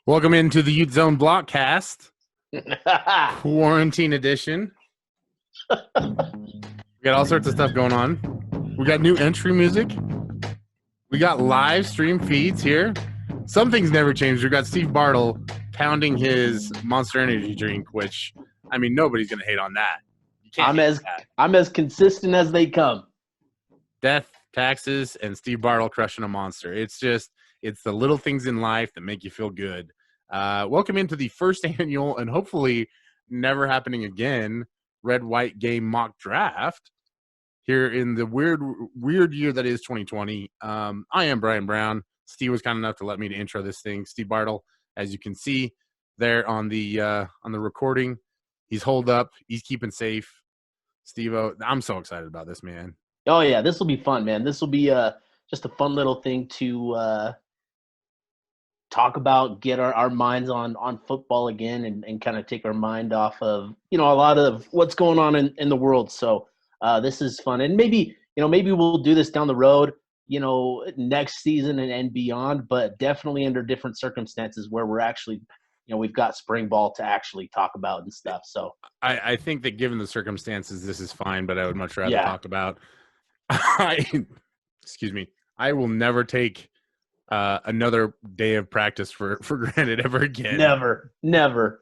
Welcome into the Youth Zone Blockcast, quarantine edition. We got all sorts of stuff going on. We got new entry music. We got live stream feeds here. Some things never changed. We got Steve Bartle pounding his Monster Energy drink, which, I mean, nobody's going to hate on that. You can't I'm as consistent as they come. Death, taxes, and Steve Bartle crushing a monster. It's the little things in life that make you feel good. Welcome into the first annual and hopefully never happening again red-white game mock draft here in the weird year that is 2020. I am Bryan Brown. Steve was kind enough to let me to intro this thing. Steve Bartle, as you can see there on the recording, he's holed up. He's keeping safe. Steve-O, I'm so excited about this, man. Oh yeah, this will be fun, man. This will be just a fun little thing to talk about, get our minds on football again, and kind of take our mind off of a lot of what's going on in the world. So this is fun, and maybe we'll do this down the road, next season and beyond. But definitely under different circumstances where we're actually, we've got spring ball to actually talk about and stuff. So I think that given the circumstances, this is fine. But I would much rather talk about. Excuse me. I will never take another day of practice for granted ever again. Never, ever.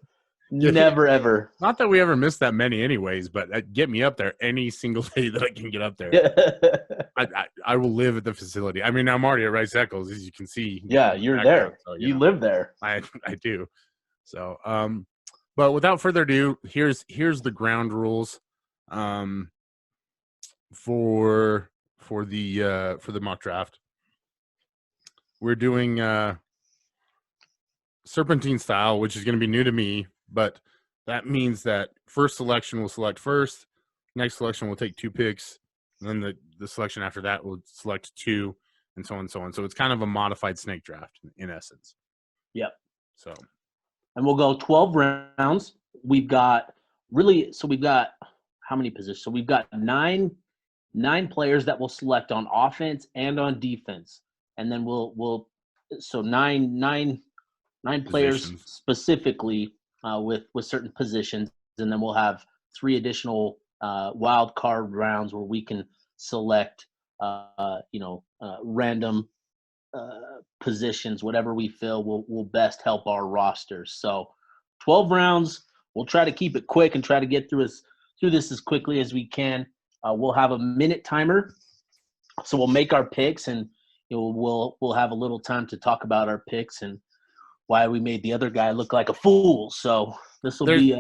Not that we ever miss that many anyways, but get me up there any single day that I can get up there. I will live at the facility. I mean, I'm already at Rice Eccles, as you can see. Yeah, you're there. So, you live there. I do. So, but without further ado, here's the ground rules for the mock draft. We're doing serpentine style, which is going to be new to me, but that means that first selection will select first, next selection will take 2 picks, and then the selection after that will select 2, and so on and so on. So it's kind of a modified snake draft in essence. Yep. So, and we'll go 12 rounds. We've got how many positions? So we've got nine players that we'll select on offense and on defense. And then we'll nine players specifically with certain positions, and then we'll have 3 additional wild card rounds where we can select random positions, whatever we feel will best help our rosters. So 12 rounds. We'll try to keep it quick and try to get through this as quickly as we can. We'll have a minute timer, so we'll make our picks, and we'll have a little time to talk about our picks and why we made the other guy look like a fool. So this will be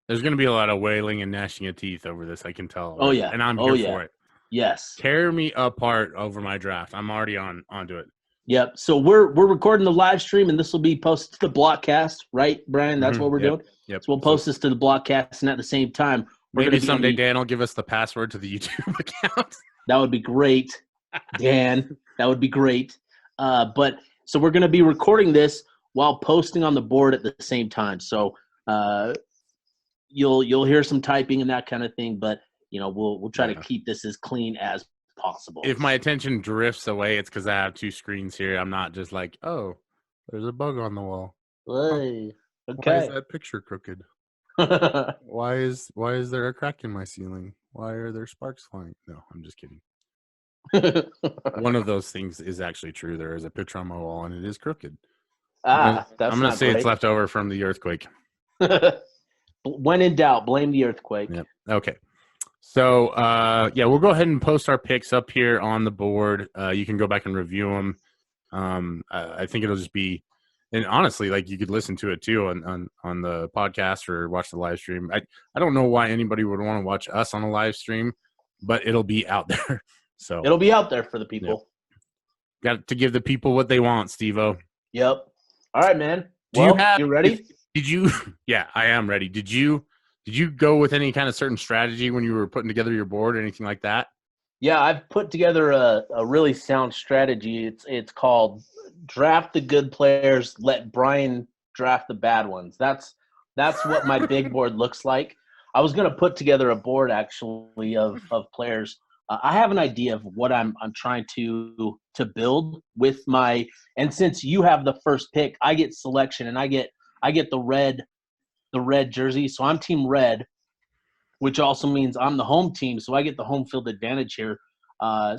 there's going to be a lot of wailing and gnashing of teeth over this, I can tell. Oh yeah, and I'm here for it. Yes, tear me apart over my draft. I'm already onto it. Yep. So we're recording the live stream, and this will be posted to the Blockcast, right, Brian? That's what we're doing. Yep. So we'll post this to the Blockcast, and at the same time, maybe someday Dan will give us the password to the YouTube account. That would be great, Dan. That would be great. But so we're going to be recording this while posting on the board at the same time. So you'll hear some typing and that kind of thing, but we'll try to keep this as clean as possible. If my attention drifts away, it's because I have 2 screens here. I'm not just like, oh, there's a bug on the wall. Hey, okay. Why is that picture crooked? Why is there a crack in my ceiling? Why are there sparks flying? No, I'm just kidding. One of those things is actually true. There is a picture on my wall, and it is crooked. I'm going to say it's left over from the earthquake. When in doubt, blame the earthquake. Yep. Okay. So, we'll go ahead and post our picks up here on the board. You can go back and review them. I think it'll just be, and honestly, like you could listen to it too on the podcast or watch the live stream. I don't know why anybody would want to watch us on a live stream, but it'll be out there. So it'll be out there for the people. Yep. Got to give the people what they want, Steve-O. Yep. All right, man. You ready? Did you? Yeah, I am ready. Did you go with any kind of certain strategy when you were putting together your board or anything like that? Yeah, I've put together a really sound strategy. It's called draft the good players, let Bryan draft the bad ones. That's what my big board looks like. I was going to put together a board actually of players I have an idea of what I'm trying to build with my. And since you have the first pick, I get selection, and I get the red jersey. So I'm team red, which also means I'm the home team. So I get the home field advantage here. I've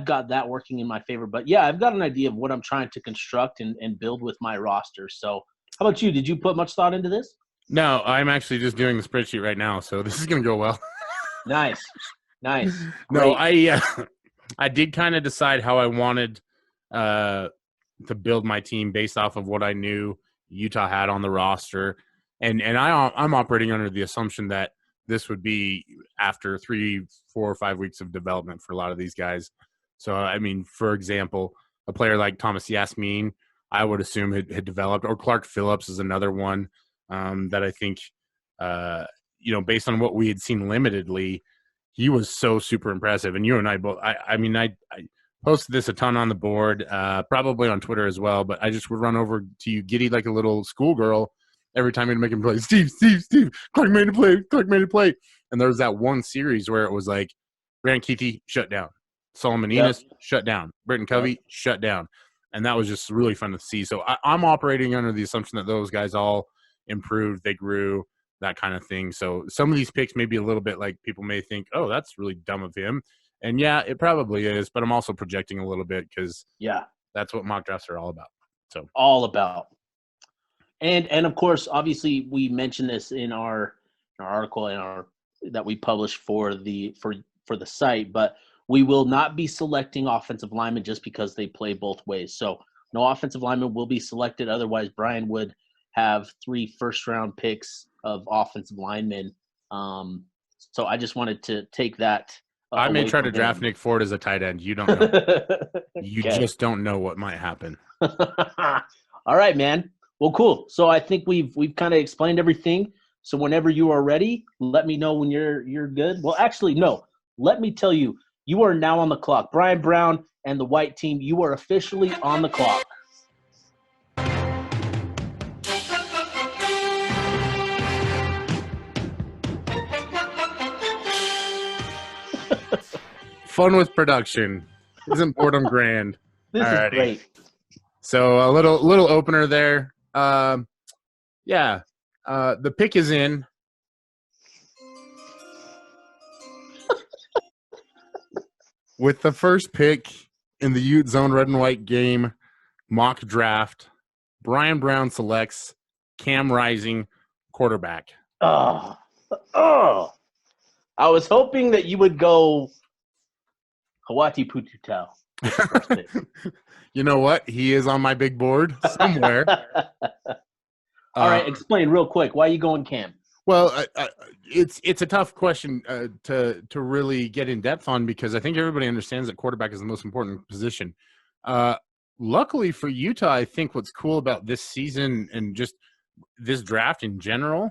got that working in my favor. But yeah, I've got an idea of what I'm trying to construct and build with my roster. So how about you? Did you put much thought into this? No, I'm actually just doing the spreadsheet right now, so this is going to go well. Nice. No, Great. I did kind of decide how I wanted to build my team based off of what I knew Utah had on the roster, and I'm operating under the assumption that this would be after 3, 4, or 5 weeks of development for a lot of these guys. So, I mean, for example, a player like Thomas Yasmin, I would assume had developed, or Clark Phillips is another one that I think, based on what we had seen limitedly, he was so super impressive. And you and I both, I posted this a ton on the board, probably on Twitter as well, but I just would run over to you giddy like a little schoolgirl every time he'd make him play. Steve, Clark made a play. And there was that one series where it was like, Bryan Keithy, shut down. Solomon Enos, shut down. Britton Covey, shut down. And that was just really fun to see. So I'm operating under the assumption that those guys all improved, they grew, that kind of thing. So some of these picks may be a little bit like people may think, oh, that's really dumb of him. And yeah, it probably is, but I'm also projecting a little bit because that's what mock drafts are all about. So all about. And of course, obviously, we mentioned this in our article that we published for the site, but we will not be selecting offensive linemen just because they play both ways. So no offensive lineman will be selected. Otherwise, Bryan would have 3 first-round picks of offensive linemen. So I just wanted to take that. I may try to draft Nick Ford as a tight end. You don't know. You just don't know what might happen. All right, man. Well, cool. So I think we've kind of explained everything. So whenever you are ready, let me know when you're good. Well, actually, no. Let me tell you, you are now on the clock. Bryan Brown and the white team, you are officially on the clock. Fun with production. Isn't boredom grand? This is great. So a little opener there. The pick is in. With the first pick in the Ute Zone Red and White game mock draft, Bryan Brown selects Cam Rising, quarterback. I was hoping that you would go Hawati Pututau. You know what? He is on my big board somewhere. All right, explain real quick. Why are you going Cam? Well, it's a tough question to really get in depth on because I think everybody understands that quarterback is the most important position. Luckily for Utah, I think what's cool about this season and just this draft in general,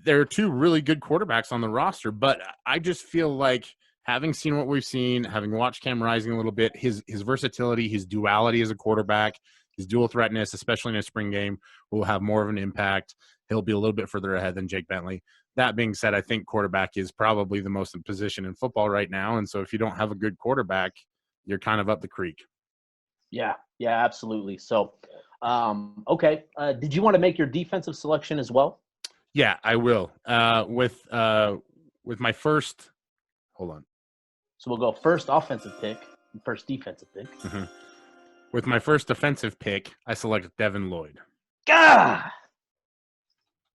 there are 2 really good quarterbacks on the roster, but I just feel like having seen what we've seen, having watched Cam Rising a little bit, his versatility, his duality as a quarterback, his dual threatness, especially in a spring game, will have more of an impact. He'll be a little bit further ahead than Jake Bentley. That being said, I think quarterback is probably the most important position in football right now. And so if you don't have a good quarterback, you're kind of up the creek. Yeah, absolutely. So, okay. Did you want to make your defensive selection as well? Yeah, I will. With my first – hold on. So we'll go first offensive pick and first defensive pick. Mm-hmm. With my first defensive pick, I select Devin Lloyd. God!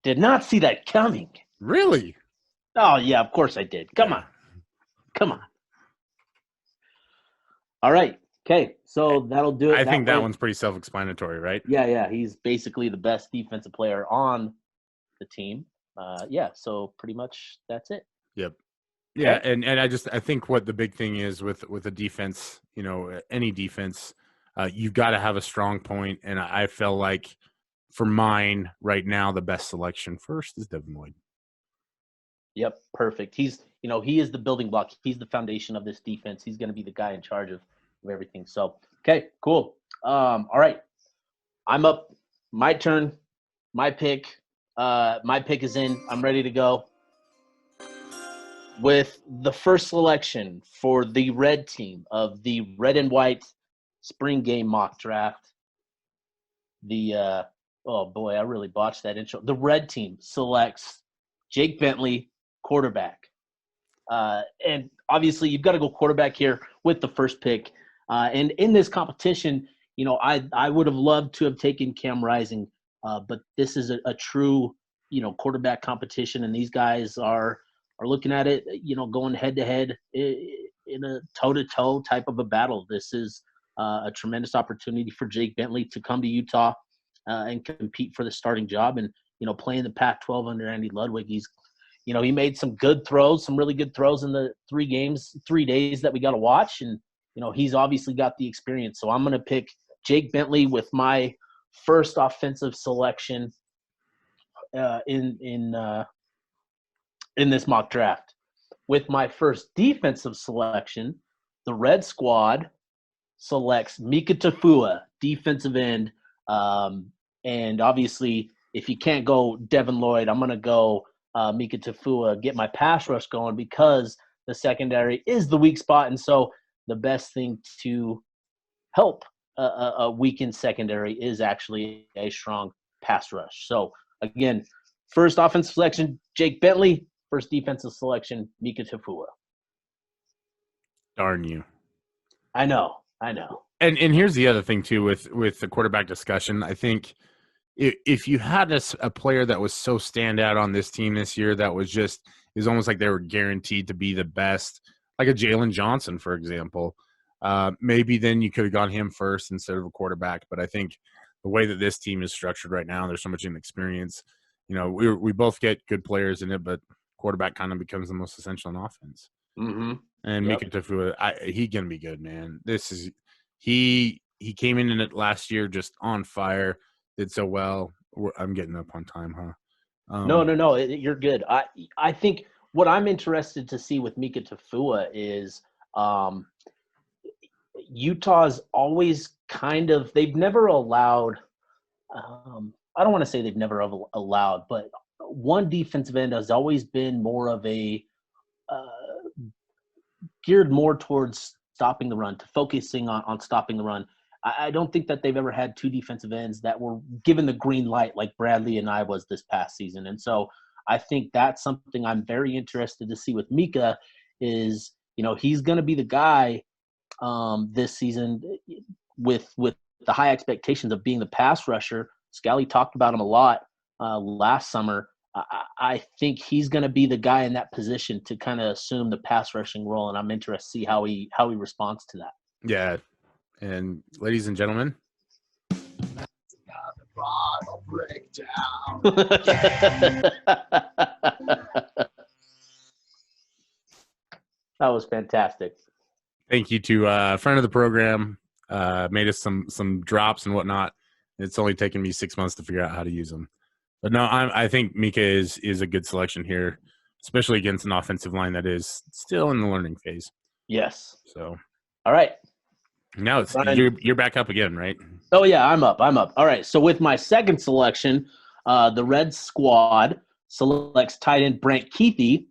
Did not see that coming. Really? Oh, yeah, of course I did. Come on. All right. Okay, so that'll do it. I think that one's pretty self-explanatory, right? Yeah. He's basically the best defensive player on the team. So pretty much that's it. Yep. Yeah, okay. And I think what the big thing is with a defense, any defense, you've got to have a strong point, and I feel like for mine right now, the best selection first is Devin Lloyd. Yep, perfect. He's, he is the building block. He's the foundation of this defense. He's going to be the guy in charge of everything. So, okay, cool. All right, I'm up. My turn. My pick. My pick is in. I'm ready to go. with the first selection for the red team of the red and white spring game mock draft. Oh boy, I really botched that intro. The red team selects Jake Bentley, quarterback. And obviously, you've got to go quarterback here with the first pick. And in this competition, I would have loved to have taken Cam Rising, but this is a true, quarterback competition, and these guys are looking at it, going head to head in a toe to toe type of a battle. This is a tremendous opportunity for Jake Bentley to come to Utah and compete for the starting job, and playing the Pac-12 under Andy Ludwig. He made some good throws, some really good throws in the 3 days that we got to watch. And, he's obviously got the experience. So I'm going to pick Jake Bentley with my first offensive selection in this mock draft. With my first defensive selection, the red squad selects Mika Tafua, defensive end. And obviously, if you can't go Devin Lloyd, I'm going to go Mika Tafua, get my pass rush going, because the secondary is the weak spot. And so the best thing to help a weakened secondary is actually a strong pass rush. So, again, first offensive selection, Jake Bentley. First defensive selection, Mika Tafua. Darn you. I know. And here's the other thing, too, with the quarterback discussion. I think if you had a player that was so standout on this team this year that is almost like they were guaranteed to be the best, like a Jalen Johnson, for example, maybe then you could have gone him first instead of a quarterback. But I think the way that this team is structured right now, there's so much inexperience. We both get good players in it, but quarterback kind of becomes the most essential in offense. Mm-hmm. And Mika Tafua, he's going to be good, man. He came in it last year just on fire. Did so well. I'm getting up on time, huh? No. You're good. I think what I'm interested to see with Mika Tafua is Utah's always they've never allowed I don't want to say they've never allowed, but one defensive end has always been more of a geared more towards stopping the run, to focusing on stopping the run. I don't think that they've ever had two defensive ends that were given the green light like Bradley and I was this past season. And so I think that's something I'm very interested to see with Mika is, he's going to be the guy this season with the high expectations of being the pass rusher. Scally talked about him a lot last summer. I think he's going to be the guy in that position to kind of assume the pass rushing role, and I'm interested to see how he responds to that. Yeah. And ladies and gentlemen, breakdown. That was fantastic. Thank you to a friend of the program, made us some drops and whatnot. It's only taken me 6 months to figure out how to use them. But no, I think Mika is a good selection here, especially against an offensive line that is still in the learning phase. Yes. So, all right. Now it's you're back up again, right? Oh yeah, I'm up. All right. So with my second selection, the red squad selects tight end Brant Kuithe.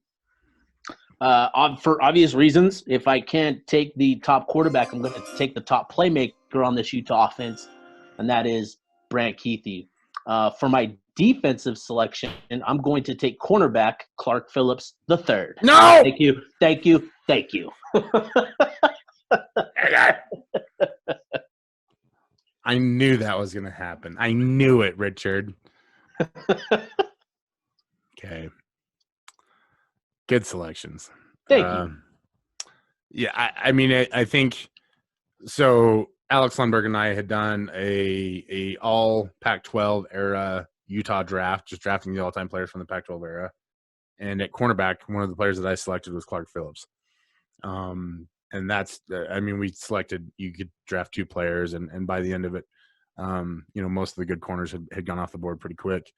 For obvious reasons, if I can't take the top quarterback, I'm going to take the top playmaker on this Utah offense, and that is Brant Kuithe. For my defensive selection, I'm going to take cornerback Clark Phillips III. No! Thank you. I knew that was going to happen. I knew it, Richard. Okay. Good selections. Thank you. Yeah, I mean, I think so. Alex Lundberg and I had done a all Pac-12 era Utah draft, just drafting the all-time players from the Pac-12 era. And at cornerback, one of the players that I selected was Clark Phillips. And that's, we selected, you could draft two players, and by the end of it, most of the good corners had gone off the board pretty quick.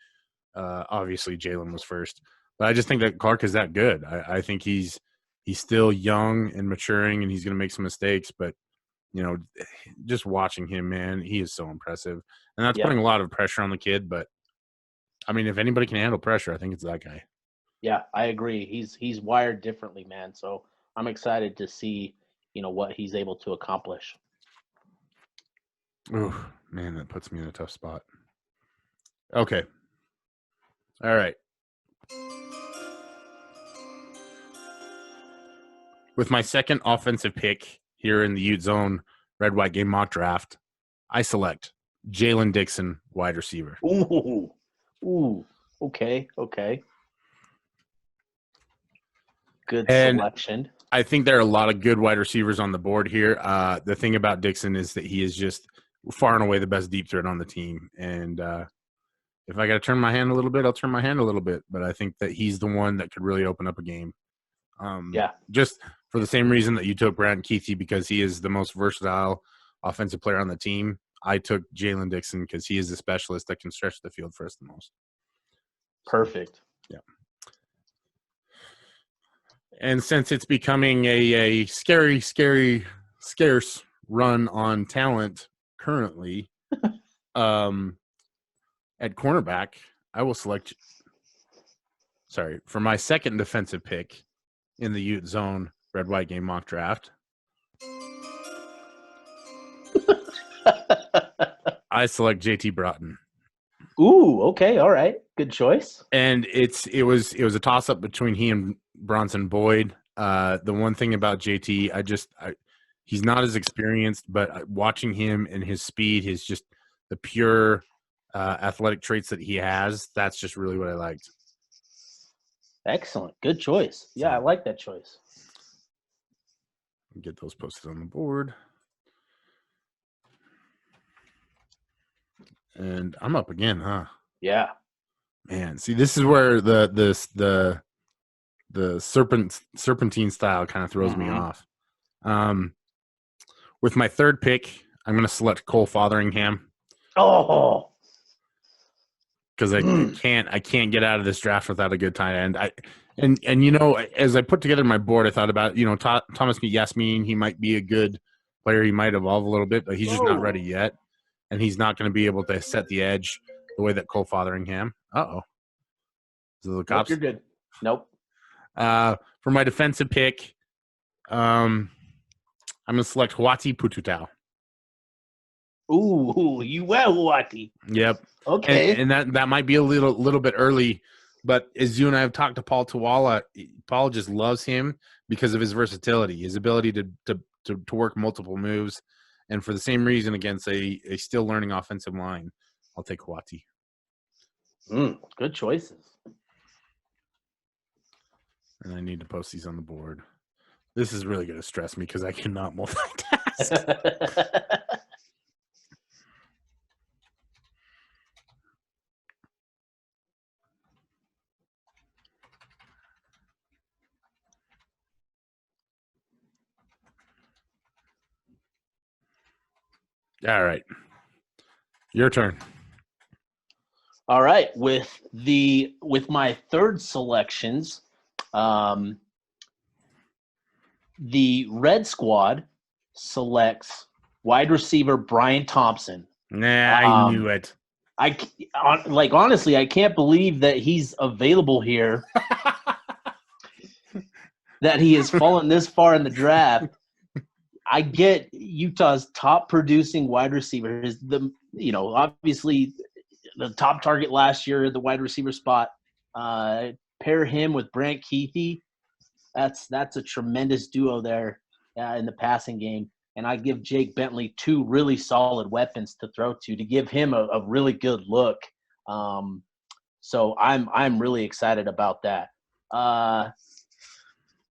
Obviously, Jalen was first. But I just think that Clark is that good. I think he's still young and maturing, and he's going to make some mistakes. But, just watching him, man, he is so impressive. And that's putting a lot of pressure on the kid. But, if anybody can handle pressure, I think it's that guy. Yeah, I agree. He's wired differently, man. So I'm excited to see, what he's able to accomplish. Oh, man, that puts me in a tough spot. Okay. All right. With my second offensive pick here in the Ute Zone Red White Game mock draft, I select Jalen Dixon, wide receiver. Ooh, okay. Good And selection. I think there are a lot of good wide receivers on the board here. The thing about Dixon is that he is just far and away the best deep threat on the team. And if I got to turn my hand a little bit, I'll turn my hand a little bit. But I think that he's the one that could really open up a game. Just for the same reason that you took Bryan Keithy, because he is the most versatile offensive player on the team. I took Jalen Dixon because he is the specialist that can stretch the field for us the most. Perfect. Yeah. And since it's becoming a scary, scarce run on talent currently, at cornerback, I will select. Sorry, for my second defensive pick in the Ute Zone Red White Game mock draft, I select JT Broughton. Ooh, okay, all right. Good choice. And it was a toss up between he and Bronson Boyd. The one thing about JT, he's not as experienced, but watching him and his speed, his just the pure athletic traits that he has, that's just really what I liked. Excellent. Good choice. Yeah, I like that choice. Get those posted on the board. And I'm up again, huh? Yeah. Man, see, this is where the serpentine style kind of throws me off. With my third pick, I'm going to select Cole Fotheringham. Oh, because I can't get out of this draft without a good tight end. As I put together my board, I thought about Thomas Yasmin. He might be a good player. He might evolve a little bit, but he's just not ready yet, and he's not going to be able to set the edge the way that Cole Fotheringham. The cops. Nope, you're good. Nope. For my defensive pick, I'm going to select Huati Pututau. Ooh, you well, Huati. Yep. Okay. And that might be a little bit early, but as you and I have talked to Paul Tawala, Paul just loves him because of his versatility, his ability to work multiple moves, and for the same reason against a still learning offensive line, I'll take Huati. Good choices. And I need to post these on the board. This is really going to stress me because I cannot multitask. All right. Your turn. All right. With my third selections, the Red Squad selects wide receiver Bryan Thompson. I knew it. Honestly, I can't believe that he's available here. That he has fallen this far in the draft. I get Utah's top producing wide receiver. Obviously the top target last year at the wide receiver spot. Pair him with Bryan Keithy. That's a tremendous duo there in the passing game. And I give Jake Bentley two really solid weapons to throw to give him a really good look. So I'm really excited about that.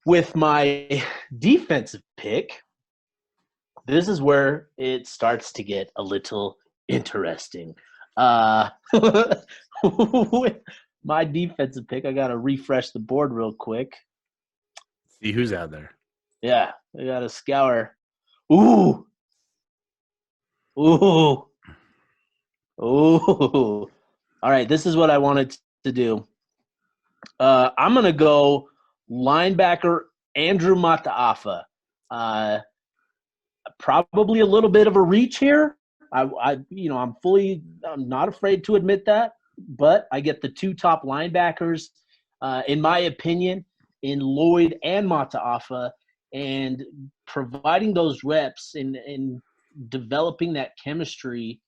With my defensive pick, this is where it starts to get a little interesting. With my defensive pick, I got to refresh the board real quick. See who's out there. Yeah, I got to scour. Ooh. All right, this is what I wanted to do. I'm going to go linebacker Andrew Mataafa. Probably a little bit of a reach here. I'm not afraid to admit that, but I get the two top linebackers. in my opinion, in Lloyd and Mataafa, and providing those reps and developing that chemistry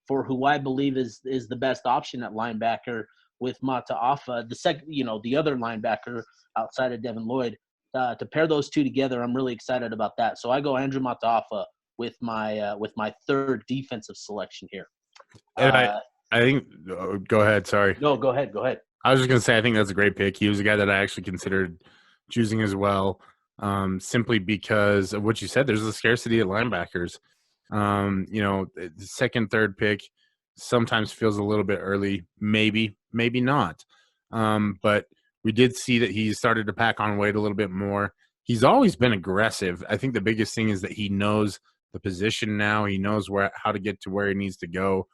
for who I believe is the best option at linebacker with Mataafa, the other linebacker outside of Devin Lloyd. To pair those two together, I'm really excited about that. So I go Andrew Mataafa with my third defensive selection here. And I think go ahead. Sorry. No, go ahead. I was just going to say, I think that's a great pick. He was a guy that I actually considered choosing as well, simply because of what you said. There's a scarcity at linebackers. The second, third pick sometimes feels a little bit early, maybe not. But we did see that he started to pack on weight a little bit more. He's always been aggressive. I think the biggest thing is that he knows the position now. He knows how to get to where he needs to go.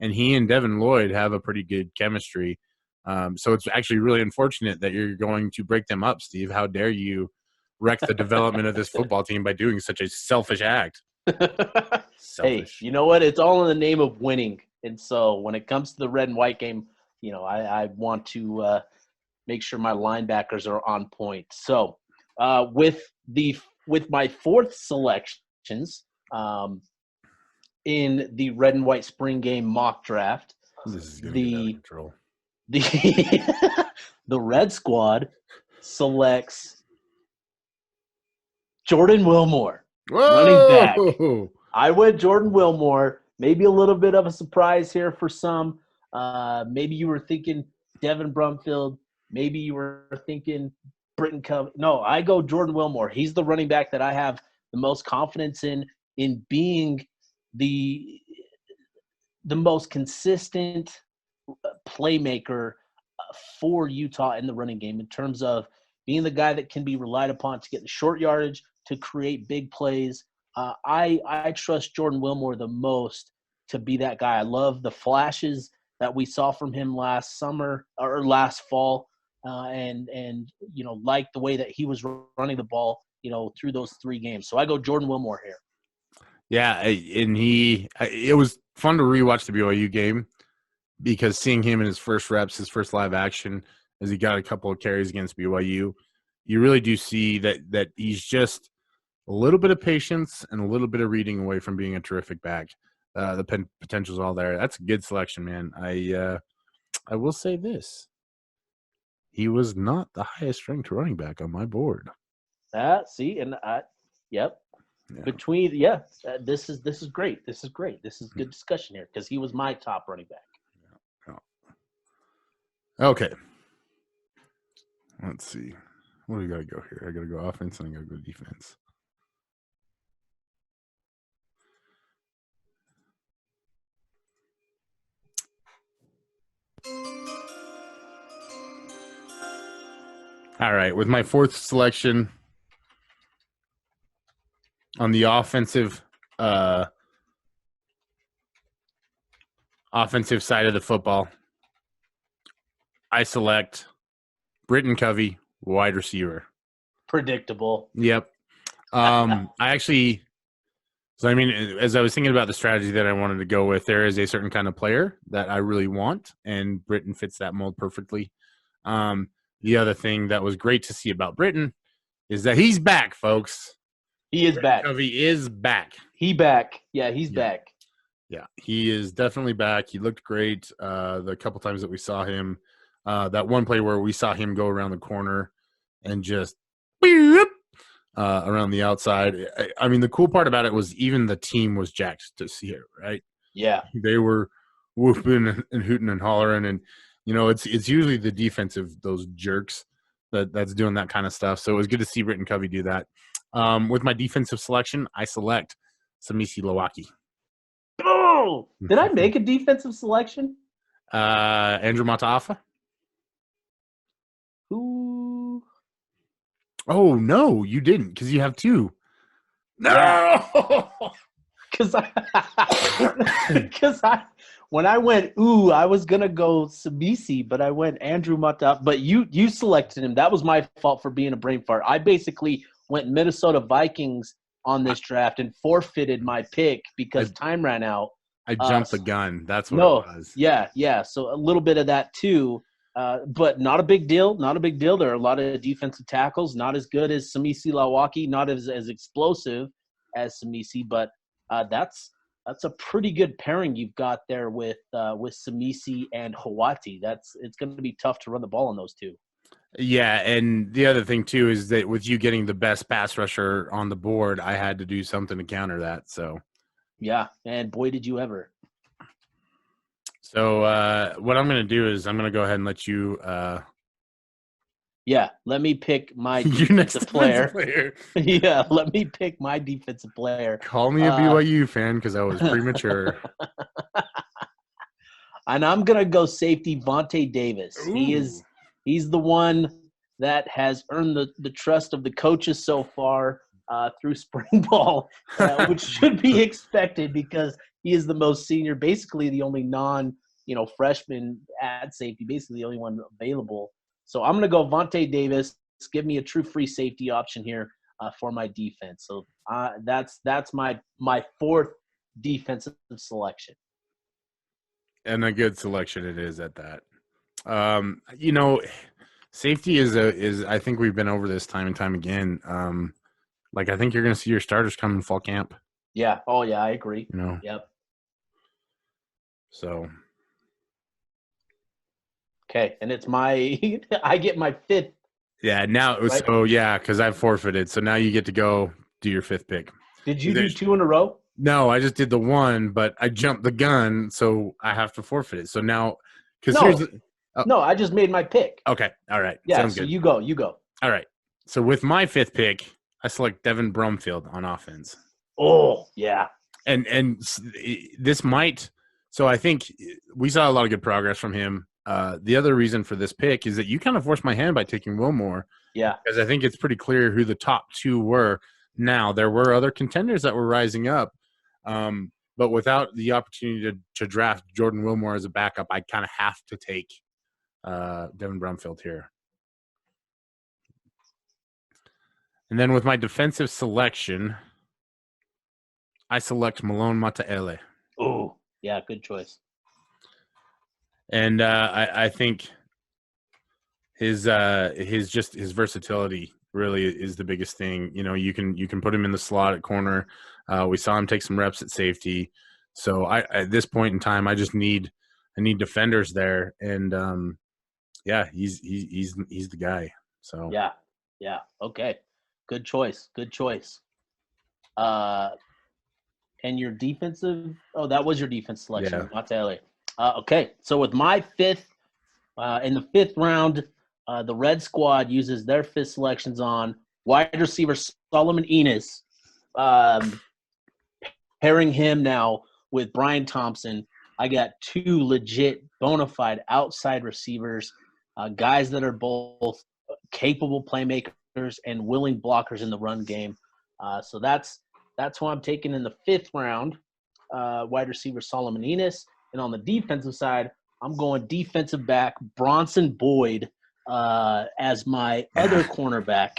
And he and Devin Lloyd have a pretty good chemistry. So it's actually really unfortunate that you're going to break them up, Steve. How dare you wreck the development of this football team by doing such a selfish act? Hey, you know what? It's all in the name of winning. And so when it comes to the red and white game, I want to make sure my linebackers are on point. So with my fourth selections in the red and white spring game mock draft, this is going to get out of control. The Red Squad selects Jordan Wilmore, running back. I went Jordan Wilmore. Maybe a little bit of a surprise here for some. Maybe you were thinking Devin Brumfield. Maybe you were thinking Britton Covey. No, I go Jordan Wilmore. He's the running back that I have the most confidence in being the most consistent playmaker for Utah in the running game, in terms of being the guy that can be relied upon to get the short yardage, to create big plays. I trust Jordan Wilmore the most to be that guy. I love the flashes that we saw from him last summer or last fall, and like the way that he was running the ball, through those 3 games. So I go Jordan Wilmore here. Yeah, and it was fun to rewatch the BYU game, because seeing him in his first reps, his first live action, as he got a couple of carries against BYU, you really do see that he's just a little bit of patience and a little bit of reading away from being a terrific back. The potential's all there. That's a good selection, man. I will say this: he was not the highest ranked running back on my board. See, and yep. Yeah. This is great. This is great. This is good discussion here, because he was my top running back. Okay. Let's see. What do we got to go here? I got to go offense and I got to go defense. All right. With my fourth selection on the offensive side of the football, I select Britton Covey, wide receiver. Predictable. Yep. As I was thinking about the strategy that I wanted to go with, there is a certain kind of player that I really want, and Britton fits that mold perfectly. The other thing that was great to see about Britton is that he's back, folks. He is back. Covey is back. He's back. Yeah, he is definitely back. He looked great the couple times that we saw him. That one play where we saw him go around the corner and just around the outside. I mean, the cool part about it was even the team was jacked to see it, right? Yeah. They were whooping and hooting and hollering. And, it's usually the defensive, those jerks that's doing that kind of stuff. So it was good to see Britton Covey do that. With my defensive selection, I select Samisi Lawaki. Oh, did I make a defensive selection? Andrew Mataafa. Who? Oh, no, you didn't, because you have 2. No! Because when I went, I was going to go Sabisi, but I went Andrew Mataafa. But you selected him. That was my fault for being a brain fart. I basically went Minnesota Vikings on this draft and forfeited my pick because time ran out. I jumped the gun. That's what it was. Yeah. So a little bit of that too. But not a big deal. Not a big deal. There are a lot of defensive tackles, not as good as Samisi Lawaki, not as explosive as Samisi, but that's a pretty good pairing you've got there with Samisi and Hawati. It's going to be tough to run the ball on those two. Yeah, and the other thing too is that with you getting the best pass rusher on the board, I had to do something to counter that. So yeah, and boy, did you ever. So what I'm going to do is I'm going to go ahead and let you yeah, let me pick my your next defensive player. player. Yeah, let me pick my defensive player. Call me a BYU fan because I was premature. And I'm going to go safety Vontae Davis. Ooh. He's the one that has earned the trust of the coaches so far through spring ball, which should be expected because he is the most senior, basically the only freshman at safety, basically the only one available. So I'm going to go Vontae Davis. Give me a true free safety option here for my defense. So that's my fourth defensive selection. And a good selection it is at that. Safety is I think we've been over this time and time again. I think you're going to see your starters come in fall camp. Yeah. Oh yeah, I agree. Yep. So. Okay, and it's I get my fifth. Yeah. Now, right? So yeah, because I've forfeited. So now you get to go do your fifth pick. Did you do two in a row? No, I just did the one, but I jumped the gun, so I have to forfeit it. So now, no, I just made my pick. Okay, all right. Yeah, sounds so good. You go. All right. So with my fifth pick, I select Devin Brumfield on offense. Oh yeah, and this might. So I think we saw a lot of good progress from him. The other reason for this pick is that you kind of forced my hand by taking Wilmore. Yeah, because I think it's pretty clear who the top two were. Now there were other contenders that were rising up. But without the opportunity to draft Jordan Wilmore as a backup, I kind of have to take Devin Brumfield here. And then with my defensive selection, I select Malone Mataele. Oh, yeah, good choice. And I think his versatility really is the biggest thing. You can put him in the slot at corner. We saw him take some reps at safety. So at this point in time, I need defenders there, and he's the guy. So yeah, okay, good choice. And your defensive? Oh, that was your defense selection, Mataele. Okay, so with my fifth, in the fifth round, the Red Squad uses their fifth selections on wide receiver Solomon Enos, pairing him now with Bryan Thompson. I got two legit bona fide outside receivers, guys that are both capable playmakers and willing blockers in the run game. So that's who I'm taking in the fifth round, wide receiver Solomon Enos. And on the defensive side, I'm going defensive back Bronson Boyd as my other cornerback.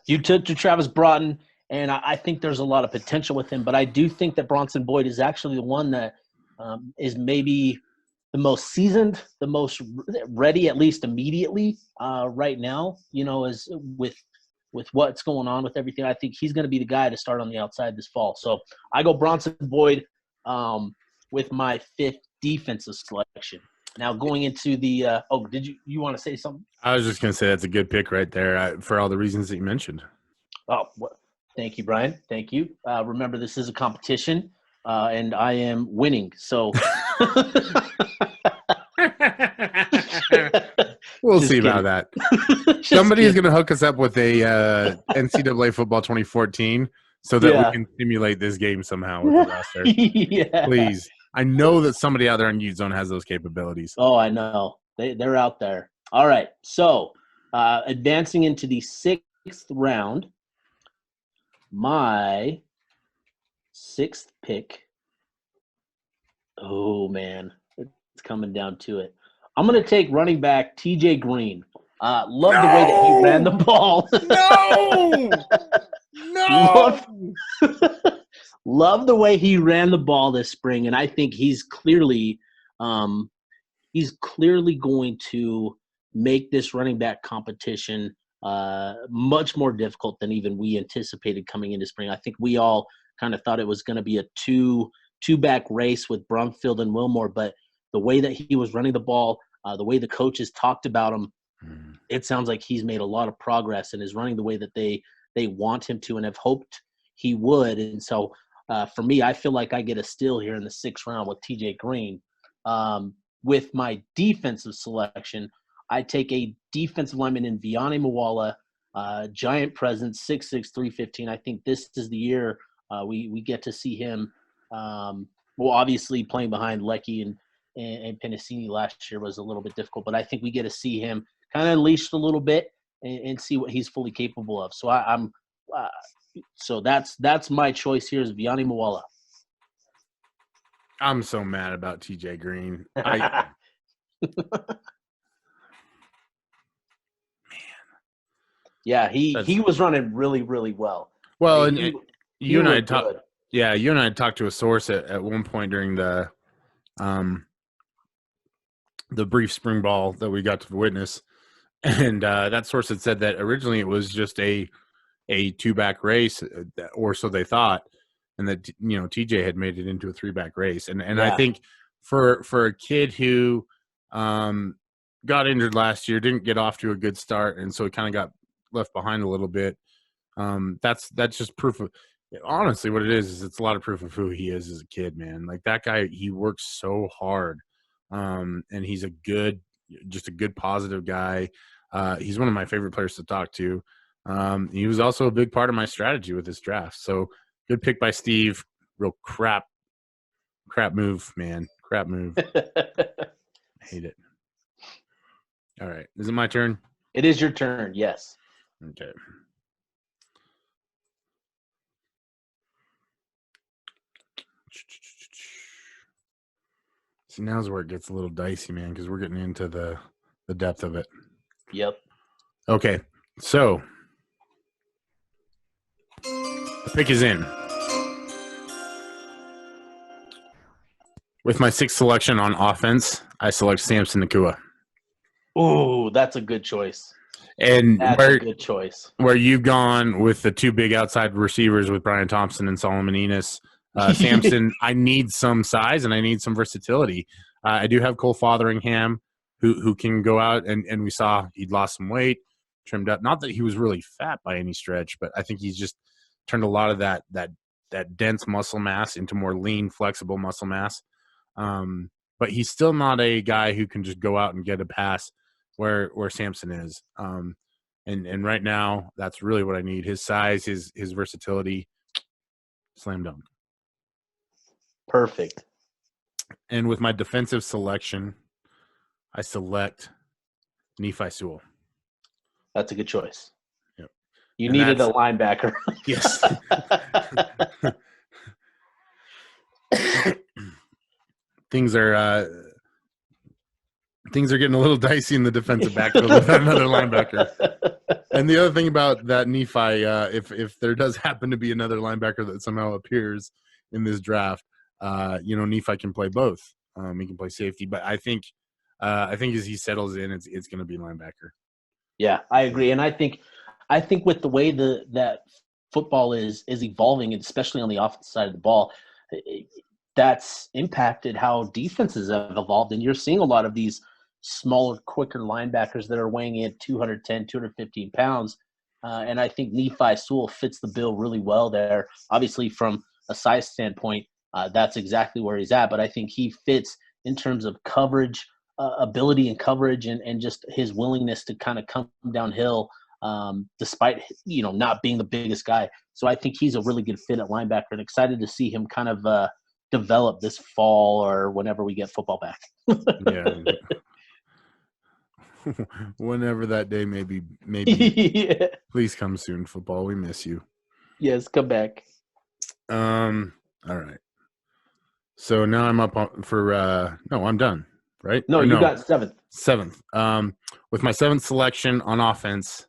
You took to Travis Broughton, and I think there's a lot of potential with him. But I do think that Bronson Boyd is actually the one that is maybe the most seasoned, the most ready, at least immediately right now, is with what's going on with everything. I think he's going to be the guy to start on the outside this fall. So I go Bronson Boyd with my fifth defensive selection. Now going into the did you want to say something? I was just going to say that's a good pick right there for all the reasons that you mentioned. Oh, thank you, Bryan. Thank you. Remember, this is a competition, and I am winning. So we'll see about that. Somebody is going to hook us up with a NCAA football 2014 so that we can simulate this game somehow with the roster. Yeah. Please. I know that somebody out there in U-Zone has those capabilities. Oh, I know. They're out there. All right. So advancing into the sixth round, my sixth pick. Oh, man. It's coming down to it. I'm going to take running back TJ Green. Love the way that he ran the ball. Love the way he ran the ball this spring, and I think he's clearly he's clearly going to make this running back competition much more difficult than even we anticipated coming into spring. I think we all kind of thought it was going to be a two-back race with Brumfield and Wilmore, but the way that he was running the ball, the way the coaches talked about him, it sounds like he's made a lot of progress and is running the way that they want him to and have hoped he would. And so for me, I feel like I get a steal here in the 6th round with TJ Green. With my defensive selection, I take a defensive lineman in Vianney Moala, giant presence, 6'6", 315. I think this is the year we get to see him. Obviously playing behind Leckie and Penasini last year was a little bit difficult, but I think we get to see him kind of unleashed a little bit and see what he's fully capable of. So so that's my choice here is Vianney Moala. I'm so mad about TJ Green. Yeah, he was running really, really well. Well, I and mean, you and I talked. Yeah, you and I talked to a source at one point during the brief spring ball that we got to witness, and that source had said that originally it was just a 2-back race, or so they thought, and that TJ had made it into a 3-back race, and Yeah. I think for a kid who got injured last year, didn't get off to a good start, and so he kind of got left behind a little bit. That's just proof of, honestly, what it is it's a lot of proof of who he is as a kid, man. Like, that guy, he works so hard, and he's just a good, positive guy. He's one of my favorite players to talk to. He was also a big part of my strategy with this draft. So good pick by Steve. Real crap move, man. Crap move. I hate it. All right. Is it my turn? It is your turn, yes. Okay. See, now's where it gets a little dicey, man, because we're getting into the depth of it. Yep. Okay. So the pick is in. With my 6th selection on offense, I select Samson Nakua. Ooh, that's a good choice. And That's a good choice. Where you've gone with the 2 big outside receivers with Bryan Thompson and Solomon Enos. Samson, I need some size and I need some versatility. I do have Cole Fotheringham who can go out, and we saw he'd lost some weight, trimmed up. Not that he was really fat by any stretch, but I think he's just turned a lot of that dense muscle mass into more lean, flexible muscle mass. But he's still not a guy who can just go out and get a pass where Samson is. And right now, that's really what I need. His size, his versatility, slam dunk. Perfect. And with my defensive selection, I select Nephi Sewell. That's a good choice. Yep. You needed a linebacker. Yes. Things are getting a little dicey in the defensive backfield with another linebacker. And the other thing about that Nephi, if there does happen to be another linebacker that somehow appears in this draft, Nephi can play both. He can play safety, but I think as he settles in, it's going to be linebacker. Yeah, I agree, and I think with the way that football is evolving, and especially on the offensive side of the ball, that's impacted how defenses have evolved, and you're seeing a lot of these smaller, quicker linebackers that are weighing in 210, 215 pounds, and I think Nephi Sewell fits the bill really well there. Obviously, from a size standpoint, that's exactly where he's at, but I think he fits in terms of coverage, ability and coverage, and just his willingness to kind of come downhill despite not being the biggest guy. So I think he's a really good fit at linebacker, and excited to see him kind of develop this fall or whenever we get football back. Yeah. Whenever that day may be. Yeah. Please come soon, football. We miss you. Yes, come back. All right. So now I'm up for no, I'm done, right? No, you got 7th. 7th. With my 7th selection on offense,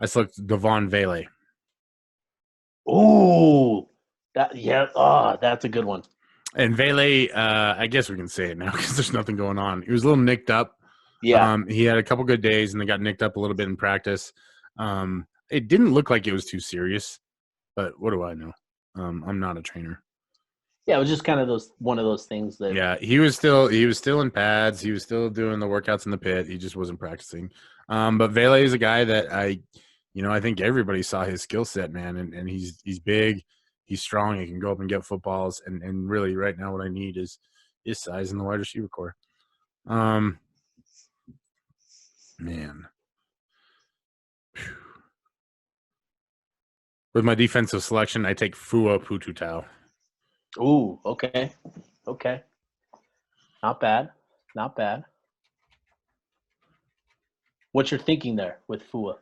I select Devon Vele. Ooh, that's a good one. And Vele, I guess we can say it now because there's nothing going on. He was a little nicked up. Yeah. He had a couple good days and then got nicked up a little bit in practice. It didn't look like it was too serious, but what do I know? I'm not a trainer. Yeah, it was just kind of one of those things that. Yeah, he was still in pads. He was still doing the workouts in the pit. He just wasn't practicing. But Vele is a guy that I think everybody saw his skill set, man, and he's big, he's strong, he can go up and get footballs, and really right now what I need is size in the wide receiver core. Man. With my defensive selection, I take Fua Pututau. Ooh, okay. Not bad. What's your thinking there with Fua?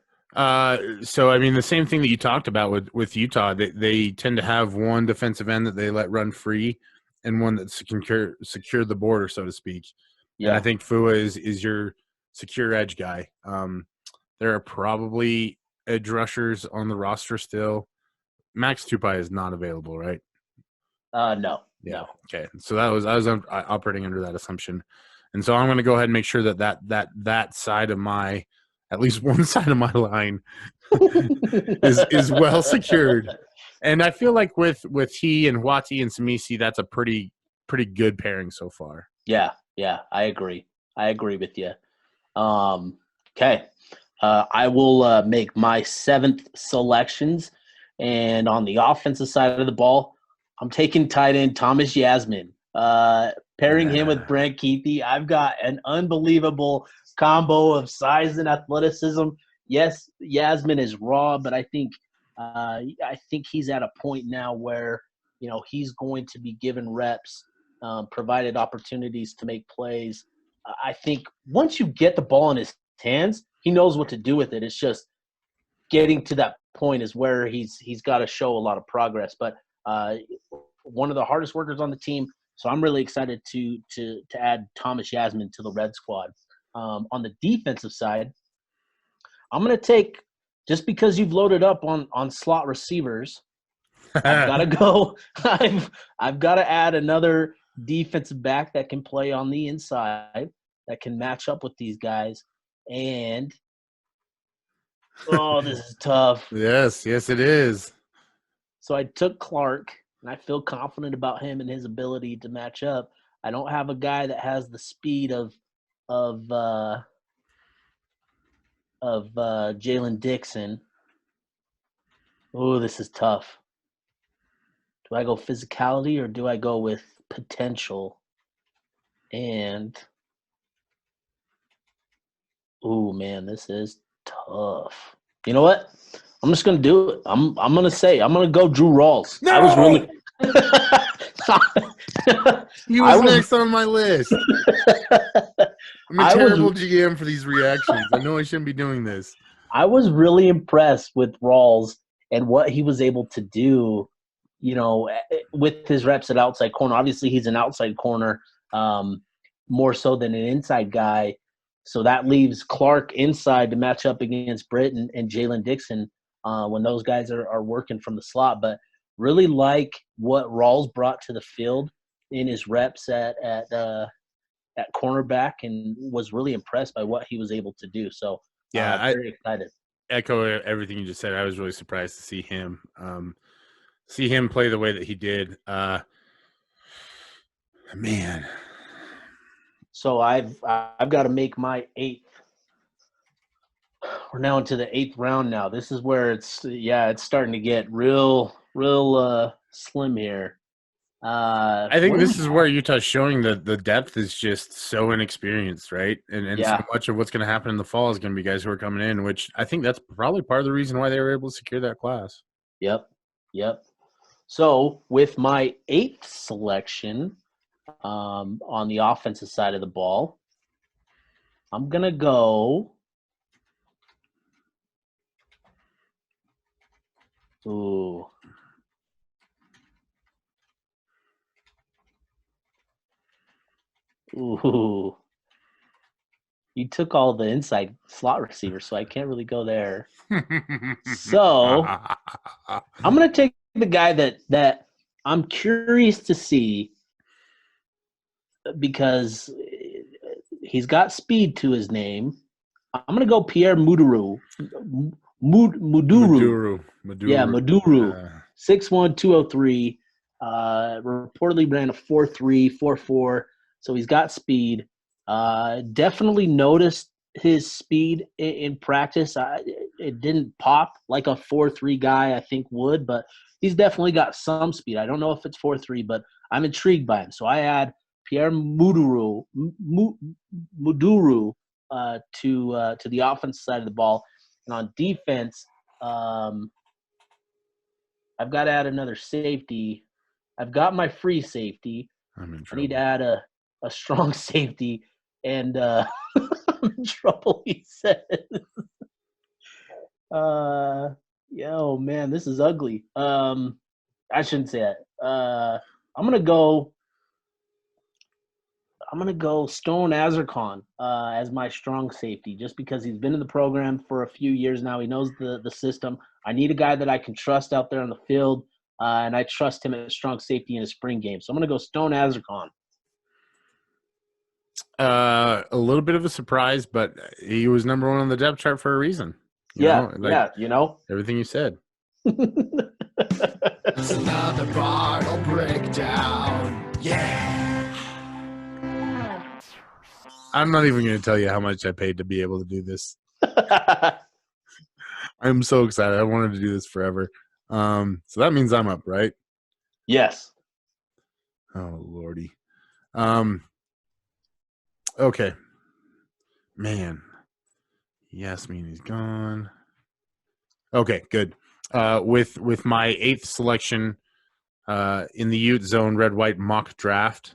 So I mean, the same thing that you talked about with Utah. They tend to have one defensive end that they let run free, and one that secure the border, so to speak. Yeah. And I think Fua is your secure edge guy. There are probably edge rushers on the roster still. Max Tupai is not available, right? No. Yeah. No. Okay. So I was operating under that assumption, and so I'm going to go ahead and make sure that side of my, at least one side of my line, is well secured. And I feel like with he and Wati and Samisi, that's a pretty good pairing so far. Yeah. I agree with you. Okay. I will make my 7th selections, and on the offensive side of the ball, I'm taking tight end Thomas Yasmin. Pairing him with Brent Keithy, I've got an unbelievable combo of size and athleticism. Yes, Yasmin is raw, but I think he's at a point now where he's going to be given reps, provided opportunities to make plays. I think once you get the ball in his hands, he knows what to do with it. It's just getting to that point is where he's got to show a lot of progress. But one of the hardest workers on the team, so I'm really excited to add Thomas Yasmin to the Red Squad. On the defensive side, I'm going to take, just because you've loaded up on slot receivers, I've got to go. I've got to add another defensive back that can play on the inside, that can match up with these guys. And this is tough. Yes, it is. So I took Clark, and I feel confident about him and his ability to match up. I don't have a guy that has the speed of Jalen Dixon. Oh, this is tough. Do I go physicality or do I go with potential? And man, this is tough. You know what? I'm just gonna do it. I'm gonna go Drew Rawls. No! I was really He was next on my list. I'm a terrible GM for these reactions. I know I shouldn't be doing this. I was really impressed with Rawls and what he was able to do, with his reps at outside corner. Obviously, he's an outside corner, more so than an inside guy. So that leaves Clark inside to match up against Britt and Jalen Dixon when those guys are working from the slot. But really like what Rawls brought to the field in his reps at cornerback, and was really impressed by what he was able to do. So yeah, very excited. Echo everything you just said. I was really surprised to see him play the way that he did. Man. So I've got to make my 8th. We're now into the 8th round now. This is where it's starting to get real slim here. I think this is where Utah's showing that the depth is just so inexperienced, right? And so much of what's going to happen in the fall is going to be guys who are coming in, which I think that's probably part of the reason why they were able to secure that class. Yep. So with my 8th selection, on the offensive side of the ball, I'm gonna go. Ooh. You took all the inside slot receivers, so I can't really go there. So I'm gonna take the guy that I'm curious to see because he's got speed to his name. I'm going to go Pierre Muduru. Muduru. Yeah, Muduru. 6'1", 203. Reportedly ran a 4.3, 4.4. So he's got speed. Definitely noticed his speed in practice. It didn't pop like a 4.3 guy I think would, but he's definitely got some speed. I don't know if it's 4.3, but I'm intrigued by him. So I add Pierre Muduru to the offense side of the ball. And on defense, I've got to add another safety. I've got my free safety. I'm in I trouble. need to add a strong safety, and I'm in trouble, he said. Yo, man, this is ugly. I shouldn't say that. I'm gonna go Stone Azarkon as my strong safety, just because he's been in the program for a few years now. He knows the system. I need a guy that I can trust out there on the field, and I trust him as strong safety in a spring game. So I'm gonna go Stone Azarkon. A little bit of a surprise, but he was number 1 on the depth chart for a reason. You know, everything you said. It's another bottle breakdown. Yeah. I'm not even going to tell you how much I paid to be able to do this. I'm so excited. I wanted to do this forever. So that means I'm up, right? Yes. Oh, Lordy. Okay. Man. Yasmin is gone. Okay, good. With my 8th selection in the Ute Zone Red-White mock draft,